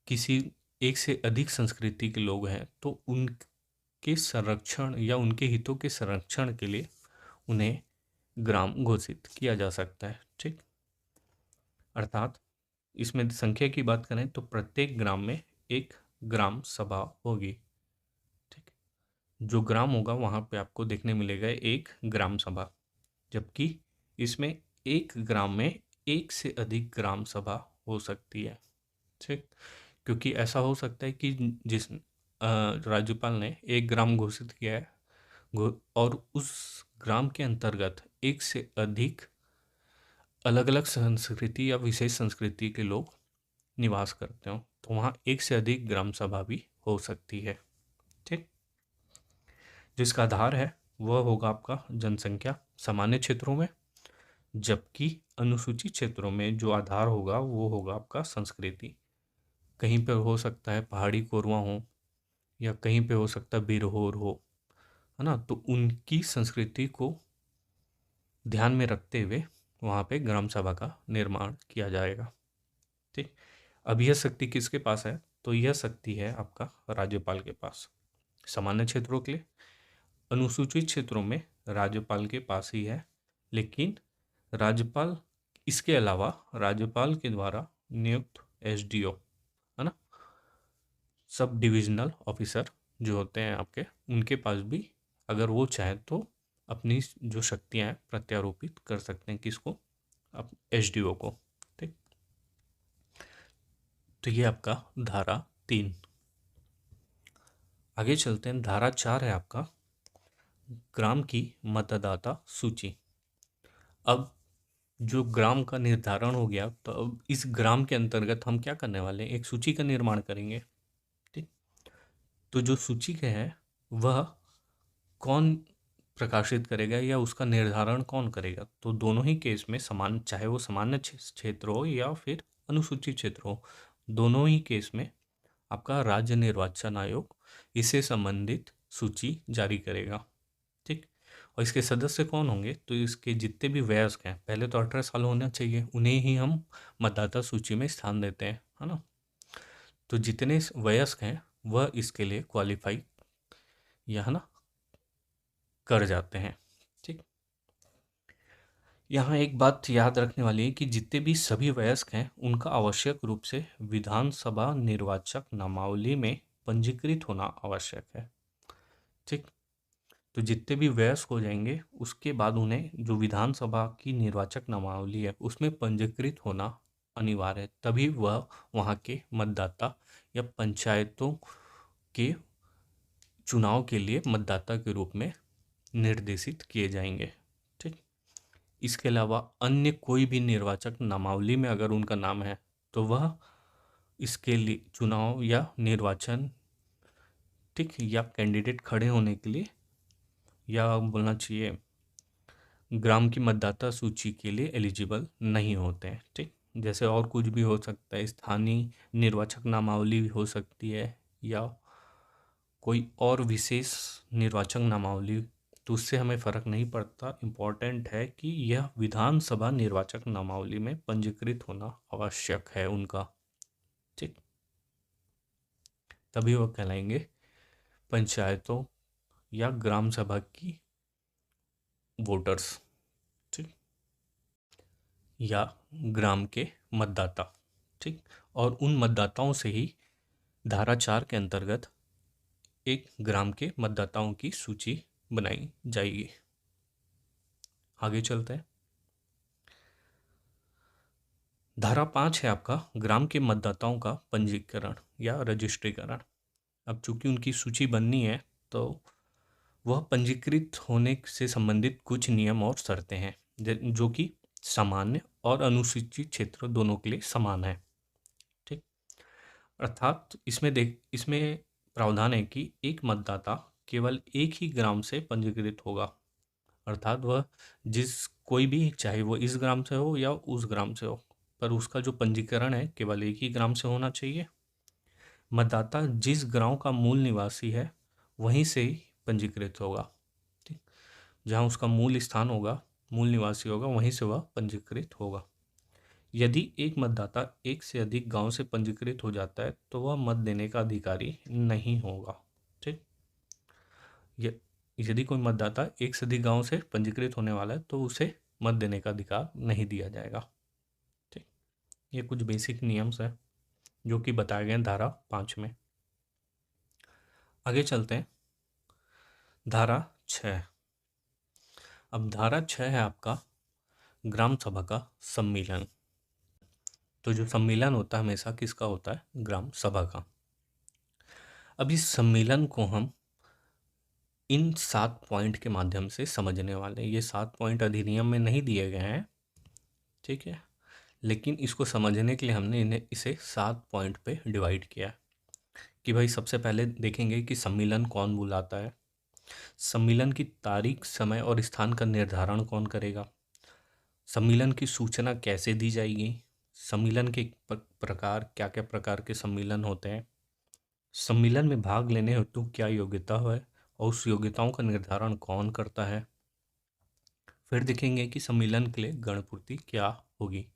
किसी एक से अधिक संस्कृति के लोग हैं, तो उनके संरक्षण या उनके हितों के संरक्षण के लिए उन्हें ग्राम घोषित किया जा सकता है। ठीक, अर्थात इसमें संख्या की बात करें तो प्रत्येक ग्राम में एक ग्राम सभा होगी। ठीक, जो ग्राम होगा वहाँ पे आपको देखने मिलेगा एक ग्राम सभा, जबकि इसमें एक ग्राम में एक से अधिक ग्राम सभा हो सकती है। ठीक, क्योंकि ऐसा हो सकता है कि जिस राज्यपाल ने एक ग्राम घोषित किया है और उस ग्राम के अंतर्गत एक से अधिक अलग अलग संस्कृति या विशेष संस्कृति के लोग निवास करते हो, तो वहाँ एक से अधिक ग्राम सभा भी हो सकती है। ठीक, जिसका आधार है वह होगा आपका जनसंख्या सामान्य क्षेत्रों में, जबकि अनुसूचित क्षेत्रों में जो आधार होगा वो होगा आपका संस्कृति। कहीं पर हो सकता है पहाड़ी कोरवा हो, या कहीं पे हो सकता है बिरहोर हो, है ना, तो उनकी संस्कृति को ध्यान में रखते हुए वहाँ पे ग्राम सभा का निर्माण किया जाएगा। ठीक, अब यह शक्ति किसके पास है, तो यह शक्ति है आपका राज्यपाल के पास सामान्य क्षेत्रों के लिए। अनुसूचित क्षेत्रों में राज्यपाल के पास ही है, लेकिन राज्यपाल इसके अलावा राज्यपाल के द्वारा नियुक्त एसडीओ, है ना, सब डिविजनल ऑफिसर जो होते हैं आपके, उनके पास भी अगर वो चाहे तो अपनी जो शक्तियाँ हैं प्रत्यारोपित कर सकते हैं, किसको, अब एसडीओ को। ठीक, तो ये आपका धारा 3। आगे चलते हैं, धारा 4 है आपका ग्राम की मतदाता सूची। अब जो ग्राम का निर्धारण हो गया, तो अब इस ग्राम के अंतर्गत हम क्या करने वाले हैं, एक सूची का निर्माण करेंगे। ठीक, तो जो सूची के है वह कौन प्रकाशित करेगा या उसका निर्धारण कौन करेगा? तो दोनों ही केस में समान, चाहे वो सामान्य क्षेत्र हो या फिर अनुसूचित क्षेत्र हो, दोनों ही केस में आपका राज्य निर्वाचन आयोग इससे संबंधित सूची जारी करेगा। ठीक। और इसके सदस्य कौन होंगे? तो इसके जितने भी वयस्क हैं, पहले तो 18 साल होना चाहिए, उन्हें ही हम मतदाता सूची में स्थान देते हैं, है ना। तो जितने वयस्क हैं वह इसके लिए क्वालिफाई या, है ना, कर जाते हैं। ठीक। यहाँ एक बात याद रखने वाली है कि जितने भी सभी वयस्क हैं उनका आवश्यक रूप से विधानसभा निर्वाचक नामावली में पंजीकृत होना आवश्यक है। ठीक। तो जितने भी वयस्क हो जाएंगे उसके बाद उन्हें जो विधानसभा की निर्वाचक नामावली है उसमें पंजीकृत होना अनिवार्य है, तभी वह वहाँ के मतदाता या पंचायतों के चुनाव के लिए मतदाता के रूप में निर्देशित किए जाएंगे। ठीक। इसके अलावा अन्य कोई भी निर्वाचक नामावली में अगर उनका नाम है तो वह इसके लिए चुनाव या निर्वाचन, ठीक, या कैंडिडेट खड़े होने के लिए, या बोलना चाहिए ग्राम की मतदाता सूची के लिए एलिजिबल नहीं होते हैं। ठीक। जैसे और कुछ भी हो सकता है, स्थानीय निर्वाचक नामावली भी हो सकती है या कोई और विशेष निर्वाचक नामावली, तो उससे हमें फ़र्क नहीं पड़ता। इम्पॉर्टेंट है कि यह विधानसभा निर्वाचक नामावली में पंजीकृत होना आवश्यक है उनका। ठीक। तभी वो कहलाएंगे पंचायतों या ग्राम सभा की वोटर्स। ठीक। या ग्राम के मतदाता। ठीक। और उन मतदाताओं से ही धारा 4 के अंतर्गत एक ग्राम के मतदाताओं की सूची बनाई जाएगी। आगे चलते हैं। धारा 5 है आपका ग्राम के मतदाताओं का पंजीकरण या रजिस्ट्रीकरण। अब चूंकि उनकी सूची बननी है तो वह पंजीकृत होने से संबंधित कुछ नियम और शर्तें हैं जो कि सामान्य और अनुसूचित क्षेत्र दोनों के लिए समान है। ठीक। अर्थात इसमें प्रावधान है कि एक मतदाता केवल एक ही ग्राम से पंजीकृत होगा। अर्थात वह कोई भी, चाहे वो इस ग्राम से हो या उस ग्राम से हो, पर उसका जो पंजीकरण है केवल एक ही ग्राम से होना चाहिए। मतदाता जिस गांव का मूल निवासी है वहीं से ही पंजीकृत होगा। ठीक। जहाँ उसका मूल स्थान होगा, मूल निवासी होगा, वहीं से वह पंजीकृत होगा। यदि एक मतदाता एक से अधिक गांव से पंजीकृत हो जाता है तो वह मत देने का अधिकारी नहीं होगा। ठीक। यदि कोई मतदाता एक से अधिक गांव से पंजीकृत होने वाला है तो उसे मत देने का अधिकार नहीं दिया जाएगा। ठीक। ये कुछ बेसिक नियम्स हैं जो कि बताए गए हैं धारा 5 में। आगे चलते हैं। धारा 6। अब धारा 6 है आपका ग्राम सभा का सम्मेलन। तो जो सम्मेलन होता है हमेशा किसका होता है? ग्राम सभा का। अब इस सम्मेलन को हम इन 7 पॉइंट के माध्यम से समझने वाले हैं। ये 7 पॉइंट अधिनियम में नहीं दिए गए हैं, ठीक है, लेकिन इसको समझने के लिए हमने इसे 7 पॉइंट पे डिवाइड किया है। कि भाई सबसे पहले देखेंगे कि सम्मेलन कौन बुलाता है, सम्मेलन की तारीख, समय और स्थान का निर्धारण कौन करेगा, सम्मेलन की सूचना कैसे दी जाएगी, सम्मेलन के प्रकार, क्या क्या प्रकार के सम्मेलन होते हैं, सम्मेलन में भाग लेने हेतु क्या योग्यता है और उस योग्यताओं का निर्धारण कौन करता है। फिर देखेंगे कि सम्मेलन के लिए गणपूर्ति क्या होगी।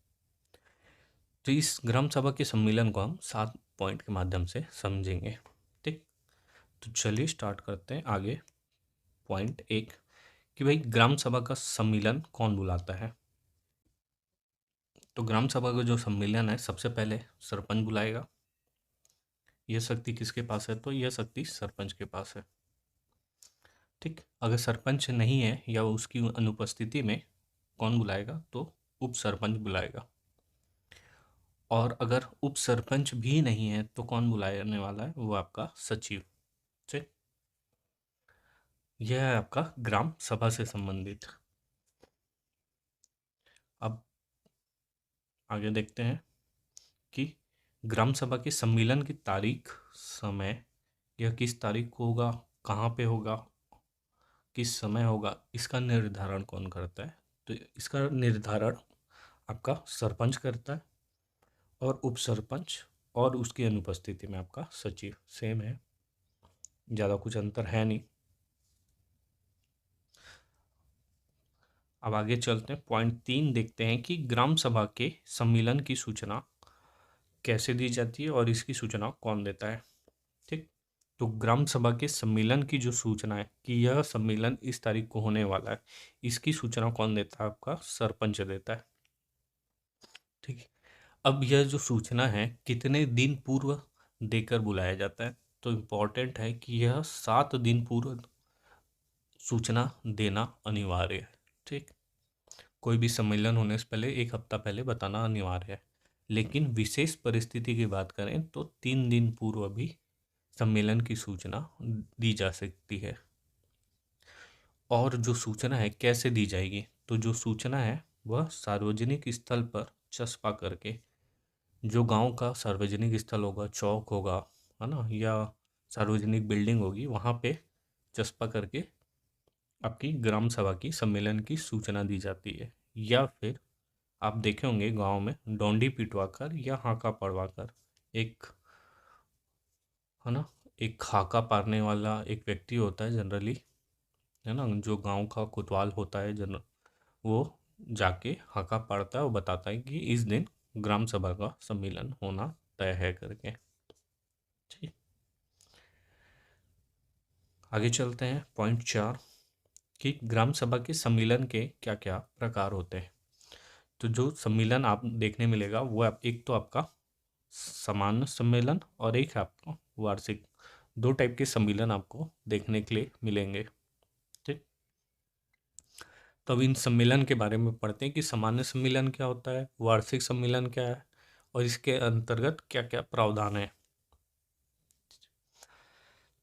तो इस ग्राम सभा के सम्मेलन को हम 7 पॉइंट के माध्यम से समझेंगे। ठीक। तो चलिए स्टार्ट करते हैं आगे। पॉइंट 1 कि भाई ग्राम सभा का सम्मेलन कौन बुलाता है। तो ग्राम सभा का जो सम्मेलन है सबसे पहले सरपंच बुलाएगा। यह शक्ति किसके पास है? तो यह शक्ति सरपंच के पास है। ठीक। अगर सरपंच नहीं है या उसकी अनुपस्थिति में कौन बुलाएगा? तो उप सरपंच बुलाएगा। और अगर उप सरपंच भी नहीं है तो कौन बुलाने वाला है? वो आपका सचिव। ठीक। यह है आपका ग्राम सभा से संबंधित। अब आगे देखते हैं कि ग्राम सभा के सम्मेलन की तारीख, समय, यह किस तारीख को होगा, कहाँ पे होगा, किस समय होगा, इसका निर्धारण कौन करता है? तो इसका निर्धारण आपका सरपंच करता है और उप सरपंच और उसकी अनुपस्थिति में आपका सचिव। सेम है, ज़्यादा कुछ अंतर है नहीं। अब आगे चलते हैं, पॉइंट 3 देखते हैं कि ग्राम सभा के सम्मेलन की सूचना कैसे दी जाती है और इसकी सूचना कौन देता है। ठीक, तो ग्राम सभा के सम्मेलन की जो सूचना है कि यह सम्मेलन इस तारीख को होने वाला है, इसकी सूचना कौन देता है? आपका सरपंच देता है। ठीक है, अब यह जो सूचना है कितने दिन पूर्व देकर बुलाया जाता है? तो इम्पॉर्टेंट है कि यह 7 दिन पूर्व सूचना देना अनिवार्य है। ठीक, कोई भी सम्मेलन होने से पहले 1 हफ्ता पहले बताना अनिवार्य है, लेकिन विशेष परिस्थिति की बात करें तो 3 दिन पूर्व भी सम्मेलन की सूचना दी जा सकती है। और जो सूचना है कैसे दी जाएगी? तो जो सूचना है वह सार्वजनिक स्थल पर चस्पा करके, जो गांव का सार्वजनिक स्थल होगा, चौक होगा, है ना, या सार्वजनिक बिल्डिंग होगी, वहाँ पे चस्पा करके आपकी ग्राम सभा की सम्मेलन की सूचना दी जाती है। या फिर आप देखे होंगे गांव में डोंडी पिटवाकर या हाका पड़वाकर, एक, है ना, एक हाका पारने वाला एक व्यक्ति होता है जनरली, है ना, जो गांव का कोतवाल होता है जनरल, वो जाके हाका पाड़ता है और बताता है कि इस दिन ग्राम सभा का सम्मेलन होना तय है करके। ठीक, आगे चलते हैं, पॉइंट 4 कि ग्राम सभा के सम्मेलन के क्या क्या प्रकार होते हैं। तो जो सम्मेलन आप देखने मिलेगा वो एक तो आपका सामान्य सम्मेलन और एक है आपका वार्षिक। 2 टाइप के सम्मेलन आपको देखने के लिए मिलेंगे। ठीक, तो अब इन सम्मेलन के बारे में पढ़ते हैं कि सामान्य सम्मेलन क्या होता है, वार्षिक सम्मेलन क्या है और इसके अंतर्गत क्या क्या प्रावधान है।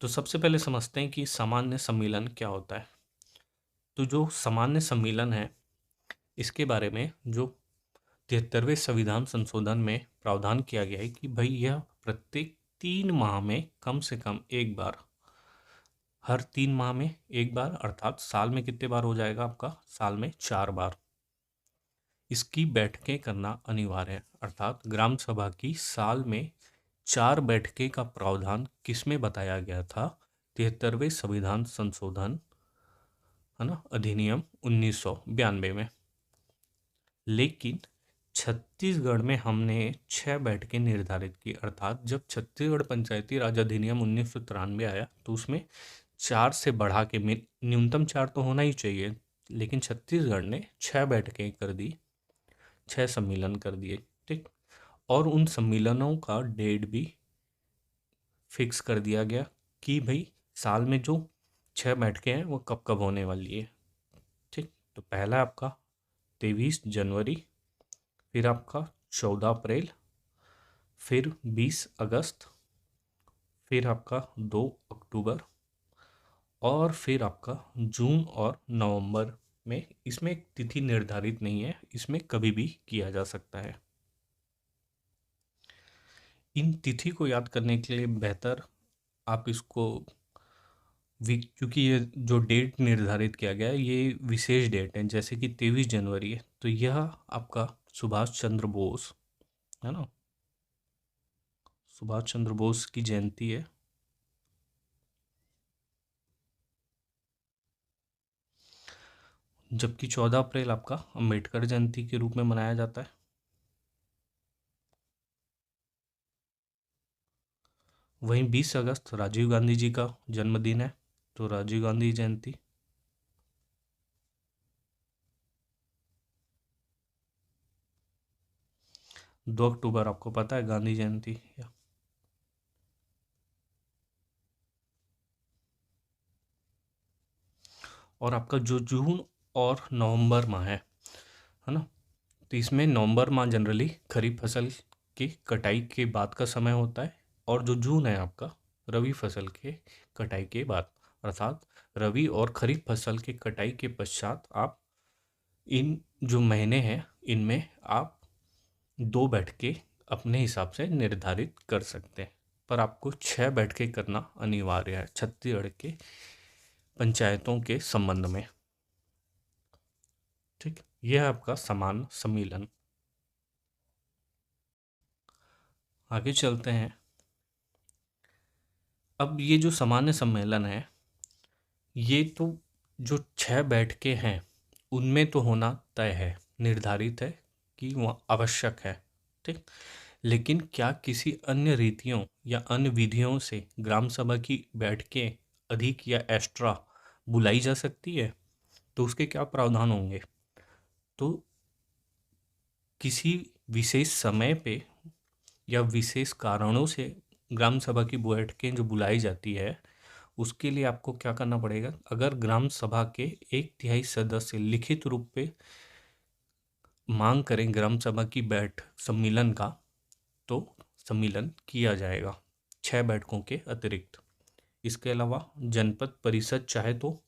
तो सबसे पहले समझते हैं कि सामान्य सम्मेलन क्या होता है। तो जो सामान्य सम्मेलन है इसके बारे में जो 73वें संविधान संशोधन में प्रावधान किया गया है कि भाई यह प्रत्येक 3 माह में कम से कम एक बार, हर 3 माह में एक बार, अर्थात साल में कितने बार हो जाएगा आपका? साल में 4 बार इसकी बैठकें करना अनिवार्य है। अर्थात ग्राम सभा की साल में 4 बैठकें का प्रावधान किसमें बताया गया था? 73वें संविधान संशोधन, है ना, अधिनियम 1992 में। लेकिन छत्तीसगढ़ में हमने 6 बैठकें निर्धारित की, अर्थात जब छत्तीसगढ़ पंचायती राज अधिनियम 1993 आया तो उसमें 4 से बढ़ा के, न्यूनतम 4 तो होना ही चाहिए, लेकिन छत्तीसगढ़ ने 6 बैठकें कर दी, 6 सम्मेलन कर दिए। ठीक, और उन सम्मेलनों का डेट भी फिक्स कर दिया गया कि भाई साल में जो 6 बैठकें हैं वो कब कब होने वाली है। ठीक, तो पहला आपका 23 जनवरी, फिर आपका 14 अप्रैल, फिर 20 अगस्त, फिर आपका 2 अक्टूबर और फिर आपका जून और नवंबर में। इसमें एक तिथि निर्धारित नहीं है, इसमें कभी भी किया जा सकता है। इन तिथि को याद करने के लिए बेहतर आप इसको क्योंकि ये जो डेट निर्धारित किया गया है ये विशेष डेट है, जैसे कि 23 जनवरी है तो यह आपका सुभाष चंद्र बोस, है ना, सुभाष चंद्र बोस की जयंती है। जबकि 14 अप्रैल आपका अम्बेडकर जयंती के रूप में मनाया जाता है। वहीं 20 अगस्त राजीव गांधी जी का जन्मदिन है, तो राजीव गांधी जयंती। दो अक्टूबर आपको पता है गांधी जयंती। और आपका जो जून और नवंबर माह है ना, तो इसमें नवंबर माह जनरली खरीफ फसल की कटाई के बाद का समय होता है और जो जून है आपका रबी फसल के कटाई के बाद, अर्थात रबी और खरीफ फसल के कटाई के पश्चात आप इन जो महीने हैं इनमें आप 2 बैठकें अपने हिसाब से निर्धारित कर सकते हैं, पर आपको 6 बैठकें करना अनिवार्य है छत्तीसगढ़ के पंचायतों के संबंध में। ठीक, यह है आपका सामान्य सम्मेलन। आगे चलते हैं। अब ये जो सामान्य सम्मेलन है, ये तो जो 6 बैठकें हैं उनमें तो होना तय है, निर्धारित है कि वह आवश्यक है। ठीक, लेकिन क्या किसी अन्य रीतियों या अन्य विधियों से ग्राम सभा की बैठकें अधिक या एक्स्ट्रा बुलाई जा सकती है? तो उसके क्या प्रावधान होंगे? तो किसी विशेष समय पे या विशेष कारणों से ग्राम सभा की बैठकें जो बुलाई जाती है, उसके लिए आपको क्या करना पड़ेगा? अगर ग्राम सभा के 1/3 सदस्य लिखित रूप पे मांग करें ग्राम सभा की सम्मेलन का, तो सम्मेलन किया जाएगा 6 बैठकों के अतिरिक्त। इसके अलावा जनपद परिषद चाहे तो,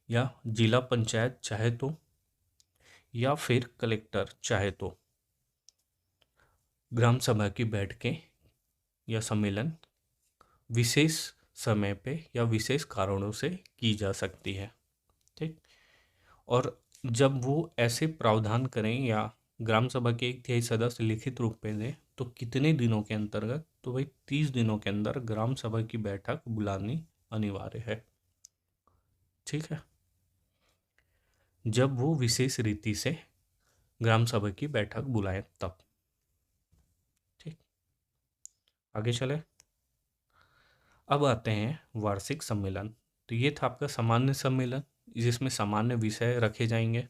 या जिला पंचायत चाहे तो, या फिर कलेक्टर चाहे तो ग्राम सभा की बैठकें या सम्मेलन विशेष समय पे या विशेष कारणों से की जा सकती है। ठीक, और जब वो ऐसे प्रावधान करें या ग्राम सभा के 1/3 सदस्य लिखित रूप में दें, तो कितने दिनों के अंतर्गत? तो भाई 30 दिनों के अंदर ग्राम सभा की बैठक बुलानी अनिवार्य है। ठीक है, जब वो विशेष रीति से ग्राम सभा की बैठक बुलाएं तब। ठीक, आगे चले। अब आते हैं वार्षिक सम्मेलन। तो ये था आपका सामान्य सम्मेलन, जिसमें सामान्य विषय रखे जाएंगे।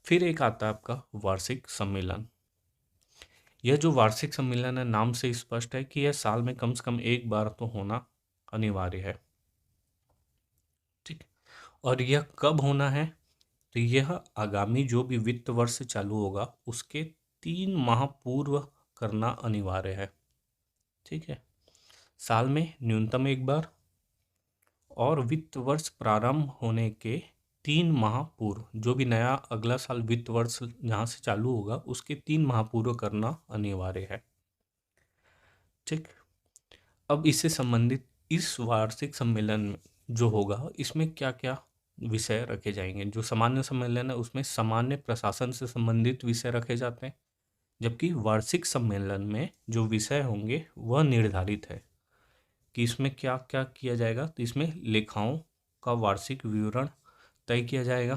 फिर एक आता है आपका वार्षिक सम्मेलन। यह जो वार्षिक सम्मेलन है, नाम से स्पष्ट है कि यह साल में कम से कम एक बार तो होना अनिवार्य है। ठीक, और यह कब होना है? तो यह आगामी जो भी वित्त वर्ष चालू होगा उसके 3 माह पूर्व करना अनिवार्य है। ठीक है, साल में न्यूनतम एक बार, और वित्त वर्ष प्रारंभ होने के 3 माह पूर्व, जो भी नया अगला साल वित्त वर्ष जहाँ से चालू होगा उसके 3 माह पूर्व करना अनिवार्य है। ठीक, अब इससे संबंधित इस वार्षिक सम्मेलन में जो होगा, इसमें क्या क्या विषय रखे जाएंगे? जो सामान्य सम्मेलन है उसमें सामान्य प्रशासन से संबंधित विषय रखे जाते हैं, जबकि वार्षिक सम्मेलन में जो विषय होंगे वह निर्धारित है कि इसमें क्या क्या किया जाएगा। तो इसमें लेखाओं का वार्षिक विवरण तय किया जाएगा,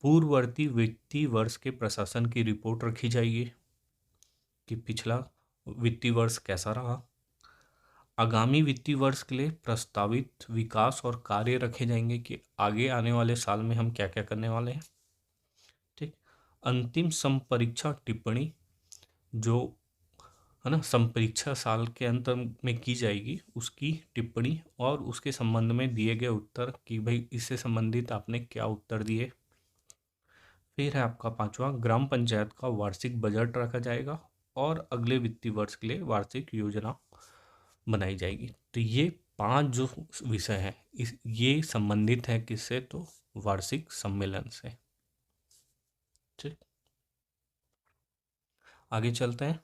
पूर्ववर्ती वित्तीय वर्ष के प्रशासन की रिपोर्ट रखी जाएगी कि पिछला वित्तीय वर्ष कैसा रहा, आगामी वित्तीय वर्ष के लिए प्रस्तावित विकास और कार्य रखे जाएंगे कि आगे आने वाले साल में हम क्या क्या करने वाले हैं। ठीक, अंतिम संपरीक्षा टिप्पणी जो है ना, संपरीक्षा साल के अंत में की जाएगी, उसकी टिप्पणी और उसके संबंध में दिए गए उत्तर कि भाई इससे संबंधित आपने क्या उत्तर दिए। फिर है आपका 5वां, ग्राम पंचायत का वार्षिक बजट रखा जाएगा और अगले वित्तीय वर्ष के लिए वार्षिक योजना बनाई जाएगी। तो ये 5 जो विषय हैं ये संबंधित है किससे? तो वार्षिक सम्मेलन से। ठीक, आगे चलते हैं।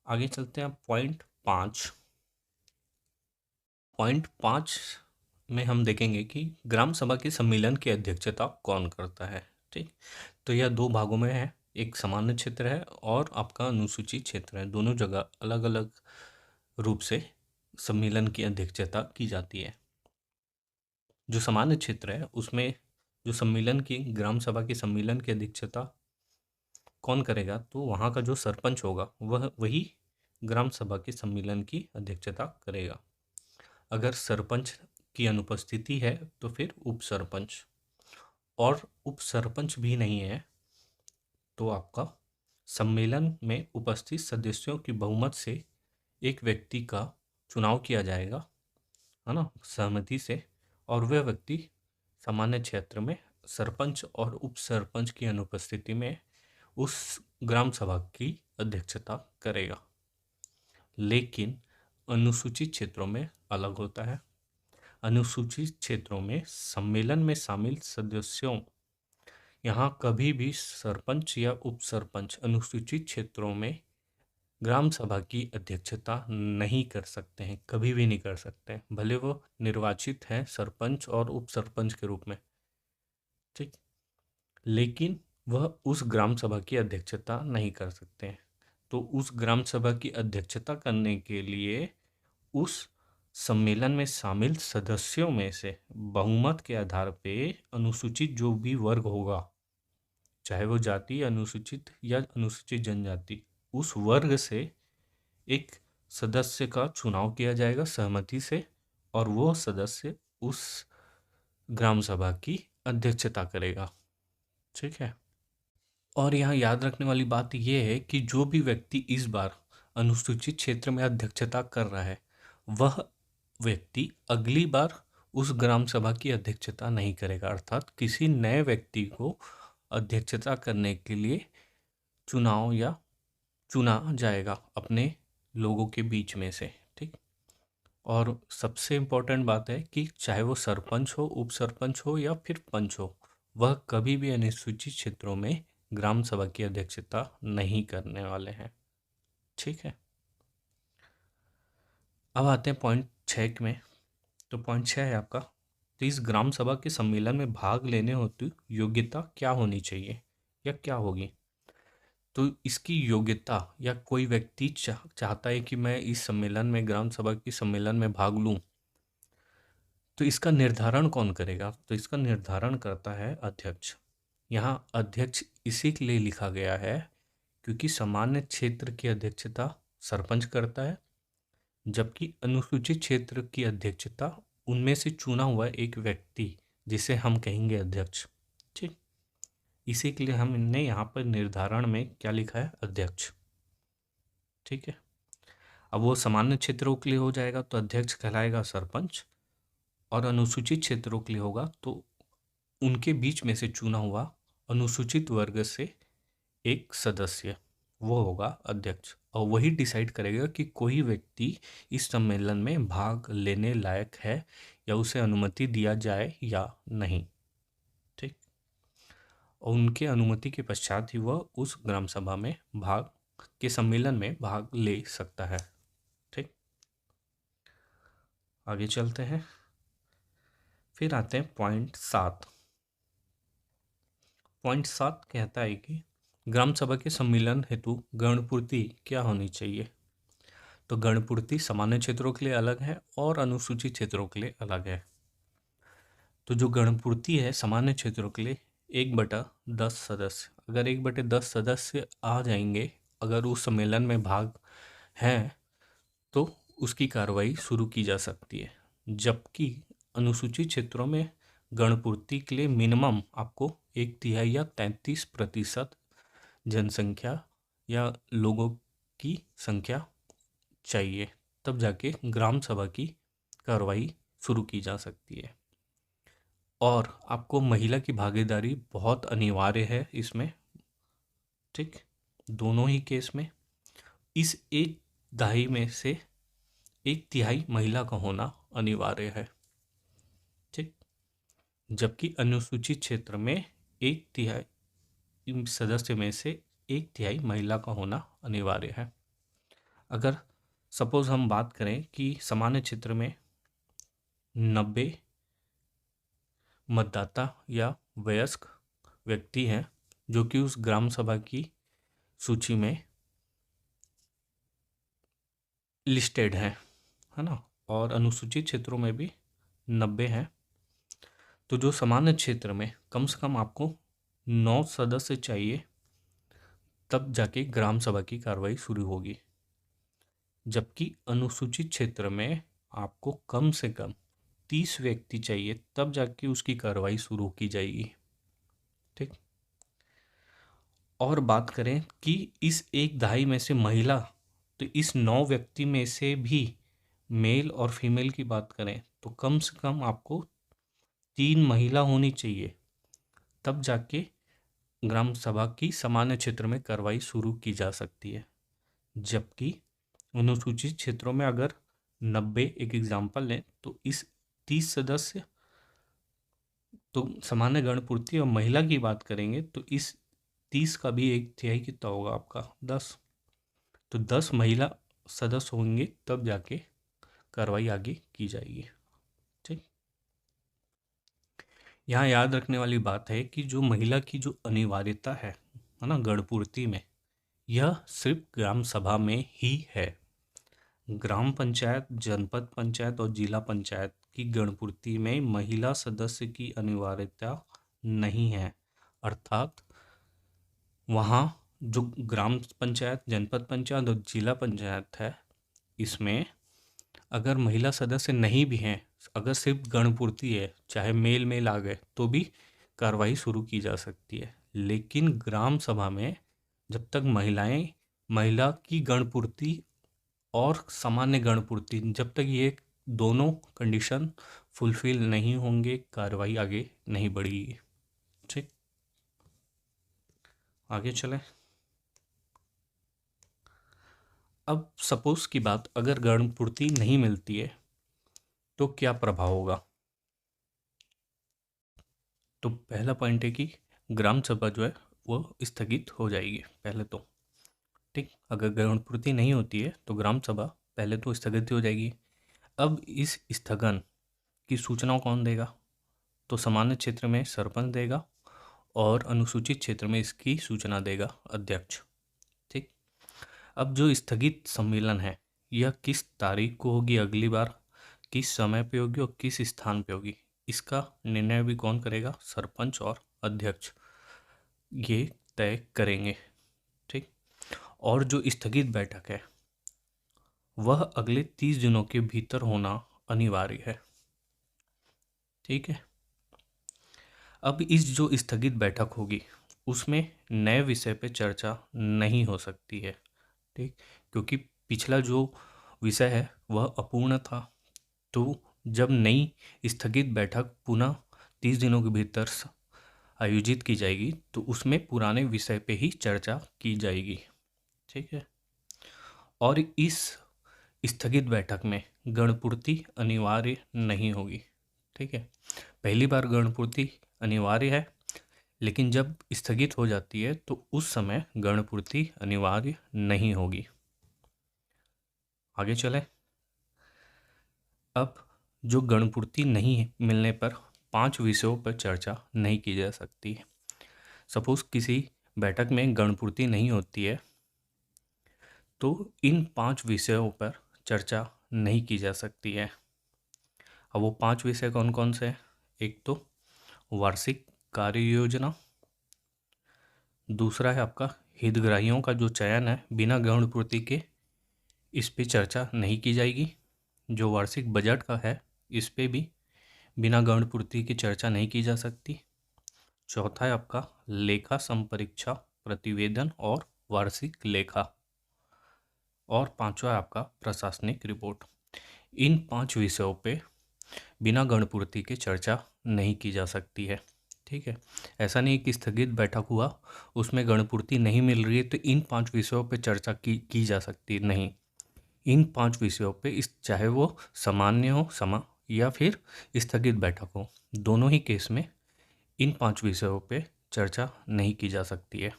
आगे चलते हैं पॉइंट 5 में हम देखेंगे कि ग्राम सभा के सम्मेलन की अध्यक्षता कौन करता है। ठीक, तो यह 2 भागों में है, एक सामान्य क्षेत्र है और आपका अनुसूचित क्षेत्र है। दोनों जगह अलग अलग रूप से सम्मेलन की अध्यक्षता की जाती है। जो सामान्य क्षेत्र है उसमें जो सम्मेलन की ग्राम सभा के सम्मेलन की अध्यक्षता कौन करेगा? तो वहाँ का जो सरपंच होगा वह वही ग्राम सभा के सम्मेलन की अध्यक्षता करेगा। अगर सरपंच की अनुपस्थिति है तो फिर उप सरपंच, और उप सरपंच भी नहीं है तो आपका सम्मेलन में उपस्थित सदस्यों की बहुमत से एक व्यक्ति का चुनाव किया जाएगा, है ना, सहमति से, और वह व्यक्ति सामान्य क्षेत्र में सरपंच और उप सरपंच की अनुपस्थिति में उस ग्राम सभा की अध्यक्षता करेगा। लेकिन अनुसूचित क्षेत्रों में अलग होता है। अनुसूचित क्षेत्रों में सम्मेलन में शामिल सदस्यों यहाँ कभी भी सरपंच या उप सरपंच अनुसूचित क्षेत्रों में ग्राम सभा की अध्यक्षता नहीं कर सकते हैं, कभी भी नहीं कर सकते हैं, भले वो निर्वाचित हैं सरपंच और उप सरपंच के रूप में, ठीक। लेकिन वह उस ग्राम सभा की अध्यक्षता नहीं कर सकते हैं। तो उस ग्राम सभा की अध्यक्षता करने के लिए उस सम्मेलन में शामिल सदस्यों में से बहुमत के आधार पे अनुसूचित जो भी वर्ग होगा, चाहे वो जाति अनुसूचित या अनुसूचित जनजाति, उस वर्ग से एक सदस्य का चुनाव किया जाएगा सहमति से, और वो सदस्य उस ग्राम सभा की अध्यक्षता करेगा, ठीक है। और यहाँ याद रखने वाली बात ये है कि जो भी व्यक्ति इस बार अनुसूचित क्षेत्र में अध्यक्षता कर रहा है, वह व्यक्ति अगली बार उस ग्राम सभा की अध्यक्षता नहीं करेगा, अर्थात किसी नए व्यक्ति को अध्यक्षता करने के लिए चुनाव या चुना जाएगा अपने लोगों के बीच में से, ठीक। और सबसे इम्पोर्टेंट बात है कि चाहे वो सरपंच हो, उप सरपंच हो या फिर पंच हो, वह कभी भी अनुसूचित क्षेत्रों में ग्राम सभा की अध्यक्षता नहीं करने वाले हैं, ठीक है। अब आते हैं पॉइंट 6 में। तो पॉइंट 6 है आपका, तो इस ग्राम सभा के सम्मेलन में भाग लेने हेतु योग्यता क्या होनी चाहिए या क्या होगी। तो इसकी योग्यता, या कोई व्यक्ति चाहता है कि मैं इस सम्मेलन में, ग्राम सभा की सम्मेलन में भाग लूं, तो इसका निर्धारण कौन करेगा। तो इसका निर्धारण करता है अध्यक्ष। यहाँ अध्यक्ष इसी के लिए लिखा गया है क्योंकि सामान्य क्षेत्र की अध्यक्षता सरपंच करता है, जबकि अनुसूचित क्षेत्र की अध्यक्षता उनमें से चुना हुआ एक व्यक्ति, जिसे हम कहेंगे अध्यक्ष, ठीक। इसी के लिए हमने यहाँ पर निर्धारण में क्या लिखा है, अध्यक्ष, ठीक है। अब वो सामान्य क्षेत्रों के लिए हो जाएगा तो अध्यक्ष कहलाएगा सरपंच, और अनुसूचित क्षेत्रों के लिए होगा तो उनके बीच में से चुना हुआ अनुसूचित वर्ग से एक सदस्य, वो होगा अध्यक्ष, और वही डिसाइड करेगा कि कोई व्यक्ति इस सम्मेलन में भाग लेने लायक है या उसे अनुमति दिया जाए या नहीं, ठीक। और उनके अनुमति के पश्चात ही वह उस ग्राम सभा में भाग के सम्मेलन में भाग ले सकता है, ठीक। आगे चलते हैं, फिर आते हैं पॉइंट 7। पॉइंट 7 कहता है कि ग्राम सभा के सम्मेलन हेतु गणपूर्ति क्या होनी चाहिए। तो गणपूर्ति सामान्य क्षेत्रों के लिए अलग है और अनुसूचित क्षेत्रों के लिए अलग है। तो जो गणपूर्ति है सामान्य क्षेत्रों के लिए 1/10 सदस्य, अगर 1/10 सदस्य आ जाएंगे, अगर उस सम्मेलन में भाग हैं, तो उसकी कार्रवाई शुरू की जा सकती है। जबकि अनुसूचित क्षेत्रों में गणपूर्ति के लिए मिनिमम आपको 1/3 या 33% जनसंख्या या लोगों की संख्या चाहिए, तब जाके ग्राम सभा की कार्रवाई शुरू की जा सकती है। और आपको महिला की भागीदारी बहुत अनिवार्य है इसमें, ठीक, दोनों ही केस में। इस 1/2 में से 1/3 महिला का होना अनिवार्य है, ठीक। जबकि अनुसूचित क्षेत्र में 1/3 सदस्य में से 1/3 महिला का होना अनिवार्य है। अगर सपोज हम बात करें कि सामान्य क्षेत्र में 90 मतदाता या वयस्क व्यक्ति हैं जो कि उस ग्राम सभा की सूची में लिस्टेड हैं, है ना, और अनुसूचित क्षेत्रों में भी 90 हैं, तो जो सामान्य क्षेत्र में कम से कम आपको 9 सदस्य चाहिए, तब जाके ग्राम सभा की कार्रवाई शुरू होगी। जबकि अनुसूचित क्षेत्र में आपको कम से कम 30 व्यक्ति चाहिए, तब जाके उसकी कार्रवाई शुरू की जाएगी, ठीक। और बात करें कि इस 1/2 में से महिला, तो इस 9 व्यक्ति में से भी मेल और फीमेल की बात करें तो कम से कम आपको 3 महिला होनी चाहिए, तब जाके ग्राम सभा की सामान्य क्षेत्र में कार्रवाई शुरू की जा सकती है। जबकि अनुसूचित क्षेत्रों में अगर 90 एक एग्जाम्पल लें तो इस 30 सदस्य, तो सामान्य गणपूर्ति और महिला की बात करेंगे तो इस 30 का भी 1/3 कितना होगा आपका 10, तो 10 महिला सदस्य होंगे तब जाके कार्रवाई आगे की जाएगी। ठीक। यहाँ याद रखने वाली बात है कि जो महिला की जो अनिवार्यता है ना गणपूर्ति में, यह सिर्फ ग्राम सभा में ही है। ग्राम पंचायत, जनपद पंचायत और जिला पंचायत की गणपूर्ति में महिला सदस्य की अनिवार्यता नहीं है। अर्थात वहाँ जो ग्राम पंचायत, जनपद पंचायत और जिला पंचायत है, इसमें अगर महिला सदस्य नहीं भी हैं, अगर सिर्फ गणपूर्ति है, चाहे मेल मेल आ गए, तो भी कार्रवाई शुरू की जा सकती है। लेकिन ग्राम सभा में जब तक महिला की गणपूर्ति और सामान्य गणपूर्ति, जब तक ये दोनों कंडीशन फुलफिल नहीं होंगे, कार्रवाई आगे नहीं बढ़ेगी। ठीक, आगे चलें। अब सपोज की बात, अगर गणपूर्ति नहीं मिलती है तो क्या प्रभाव होगा? तो पहला पॉइंट है कि ग्राम सभा जो है वो स्थगित हो जाएगी पहले तो। ठीक, अगर गणपूर्ति नहीं होती है तो ग्राम सभा पहले तो स्थगित हो जाएगी। अब इस स्थगन की सूचना कौन देगा? तो सामान्य क्षेत्र में सरपंच देगा और अनुसूचित क्षेत्र में इसकी सूचना देगा अध्यक्ष। ठीक, अब जो स्थगित सम्मेलन है यह किस तारीख को होगी, अगली बार किस समय पे होगी और किस स्थान पे होगी, इसका निर्णय भी कौन करेगा? सरपंच और अध्यक्ष ये तय करेंगे। ठीक, और जो स्थगित बैठक है वह अगले 30 दिनों के भीतर होना अनिवार्य है। ठीक है, अब इस जो स्थगित बैठक होगी उसमें नए विषय पे चर्चा नहीं हो सकती है। ठीक, क्योंकि पिछला जो विषय है वह अपूर्ण था, तो जब नई स्थगित बैठक पुनः 30 दिनों के भीतर आयोजित की जाएगी तो उसमें पुराने विषय पे ही चर्चा की जाएगी। ठीक है, और इस स्थगित बैठक में गणपूर्ति अनिवार्य नहीं होगी। ठीक है, पहली बार गणपूर्ति अनिवार्य है, लेकिन जब स्थगित हो जाती है तो उस समय गणपूर्ति अनिवार्य नहीं होगी। आगे चलें। अब जो गणपूर्ति नहीं मिलने पर 5 विषयों पर चर्चा नहीं की जा सकती। सपोज किसी बैठक में गणपूर्ति नहीं होती है तो इन 5 विषयों पर चर्चा नहीं की जा सकती है। अब वो 5 विषय कौन कौन से हैं? एक तो वार्षिक कार्य योजना, दूसरा है आपका हितग्राहियों का जो चयन है बिना गणपूर्ति के, इस पे चर्चा नहीं की जाएगी। जो वार्षिक बजट का है इस पे भी बिना गणपूर्ति की चर्चा नहीं की जा सकती। चौथा है आपका लेखा संपरीक्षा प्रतिवेदन और वार्षिक लेखा, और पांचवा है आपका प्रशासनिक रिपोर्ट। इन 5 विषयों पे बिना गणपूर्ति के चर्चा नहीं की जा सकती है। ठीक है, ऐसा नहीं कि स्थगित बैठक हुआ उसमें गणपूर्ति नहीं मिल रही है तो इन 5 विषयों पे चर्चा की जा सकती नहीं। इन 5 विषयों पे इस चाहे वो सामान्य हो या फिर स्थगित बैठक हो, दोनों ही केस में इन 5 विषयों पे चर्चा नहीं की जा सकती है।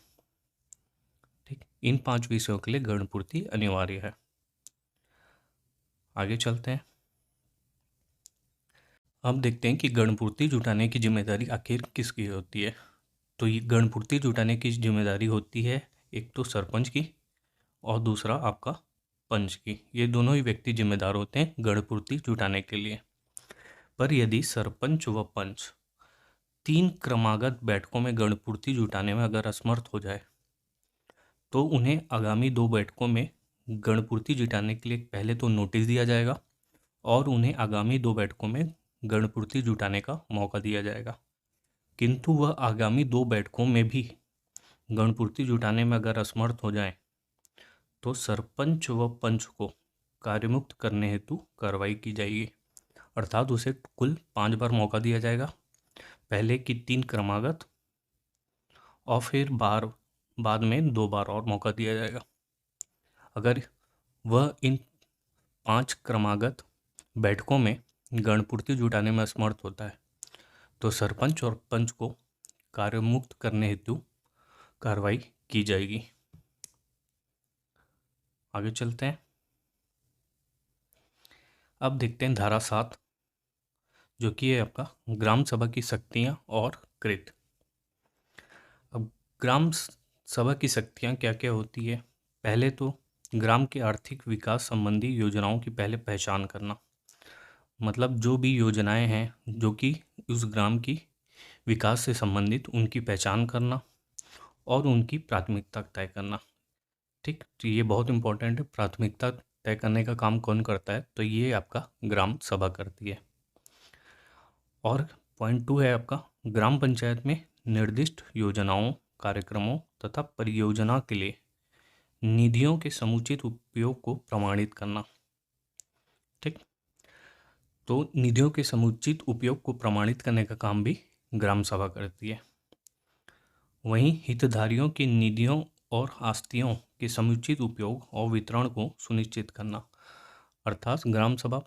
ठीक, इन 5 विषयों के लिए गणपूर्ति अनिवार्य है। आगे चलते हैं। अब देखते हैं कि गणपूर्ति जुटाने की जिम्मेदारी आखिर किसकी होती है। तो ये गणपूर्ति जुटाने की जिम्मेदारी होती है एक तो सरपंच की और दूसरा आपका पंच की। ये दोनों ही व्यक्ति जिम्मेदार होते हैं गणपूर्ति जुटाने के लिए। पर यदि सरपंच व पंच 3 क्रमागत बैठकों में गणपूर्ति जुटाने में अगर असमर्थ हो जाए तो उन्हें आगामी 2 बैठकों में गणपूर्ति जुटाने के लिए पहले तो नोटिस दिया जाएगा और उन्हें आगामी 2 बैठकों में गणपूर्ति जुटाने का मौका दिया जाएगा। किंतु वह आगामी 2 बैठकों में भी गणपूर्ति जुटाने में अगर असमर्थ हो जाए तो सरपंच व पंच को कार्यमुक्त करने हेतु कार्रवाई की जाएगी। अर्थात उसे कुल 5 बार मौका दिया जाएगा, पहले की 3 क्रमागत और फिर बाद में 2 बार और मौका दिया जाएगा। अगर वह इन 5 क्रमागत बैठकों में गणपूर्ति जुटाने में असमर्थ होता है तो सरपंच और पंच को कार्यमुक्त करने हेतु कार्रवाई की जाएगी। आगे चलते हैं। अब देखते हैं धारा 7, जो कि है आपका ग्राम सभा की शक्तियाँ और कृत। अब ग्राम सभा की शक्तियाँ क्या क्या होती है? पहले तो ग्राम के आर्थिक विकास संबंधी योजनाओं की पहले पहचान करना, मतलब जो भी योजनाएं हैं जो कि उस ग्राम की विकास से संबंधित, उनकी पहचान करना और उनकी प्राथमिकता तय करना। ठीक, तो ये बहुत इंपॉर्टेंट है। प्राथमिकता तय करने का काम कौन करता है? तो ये आपका ग्राम सभा करती है। और पॉइंट 2 है आपका ग्राम पंचायत में निर्दिष्ट योजनाओं, कार्यक्रमों तथा परियोजना के लिए निधियों के समुचित उपयोग को प्रमाणित करना। ठीक, तो निधियों के समुचित उपयोग को प्रमाणित करने का काम भी ग्राम सभा करती है। वहीं हितधारियों की निधियों और आस्तियों के समुचित उपयोग और वितरण को सुनिश्चित करना, अर्थात ग्राम सभा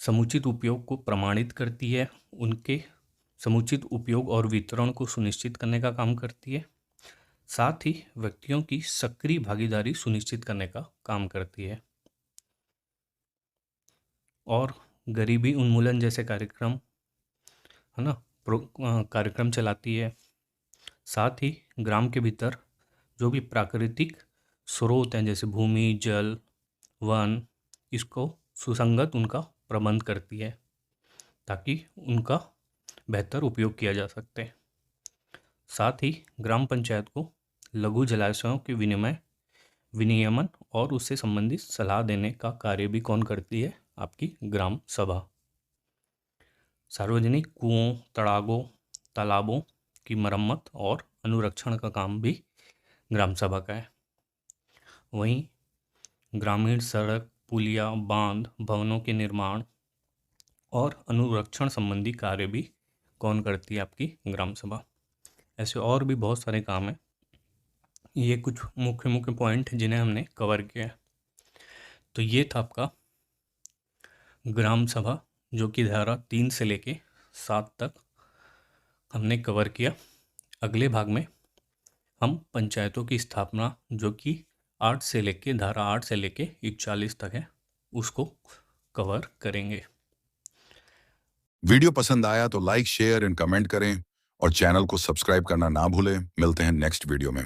समुचित उपयोग को प्रमाणित करती है, उनके समुचित उपयोग और वितरण को सुनिश्चित करने का काम करती है, साथ ही व्यक्तियों की सक्रिय भागीदारी सुनिश्चित करने का काम करती है और गरीबी उन्मूलन जैसे कार्यक्रम, है ना, कार्यक्रम चलाती है। साथ ही ग्राम के भीतर जो भी प्राकृतिक स्रोत हैं जैसे भूमि, जल, वन, इसको सुसंगत उनका प्रबंध करती है ताकि उनका बेहतर उपयोग किया जा सकते हैं। साथ ही ग्राम पंचायत को लघु जलाशयों के विनियमन और उससे संबंधित सलाह देने का कार्य भी कौन करती है? आपकी ग्राम सभा। सार्वजनिक कुओं, तड़ागों, तालाबों की मरम्मत और अनुरक्षण का काम भी ग्राम सभा का है। वहीं ग्रामीण सड़क, पुलिया, बांध, भवनों के निर्माण और अनुरक्षण संबंधी कार्य भी कौन करती है? आपकी ग्राम सभा। ऐसे और भी बहुत सारे काम हैं। ये कुछ मुख्य मुख्य पॉइंट जिन्हें हमने कवर किया है। तो ये था आपका ग्राम सभा, जो कि धारा 3 से लेके 7 तक हमने कवर किया। अगले भाग में हम पंचायतों की स्थापना, जो कि 8 से लेके धारा 8 से लेके 41 तक है, उसको कवर करेंगे। वीडियो पसंद आया तो लाइक, शेयर एंड कमेंट करें और चैनल को सब्सक्राइब करना ना भूलें। मिलते हैं नेक्स्ट वीडियो में।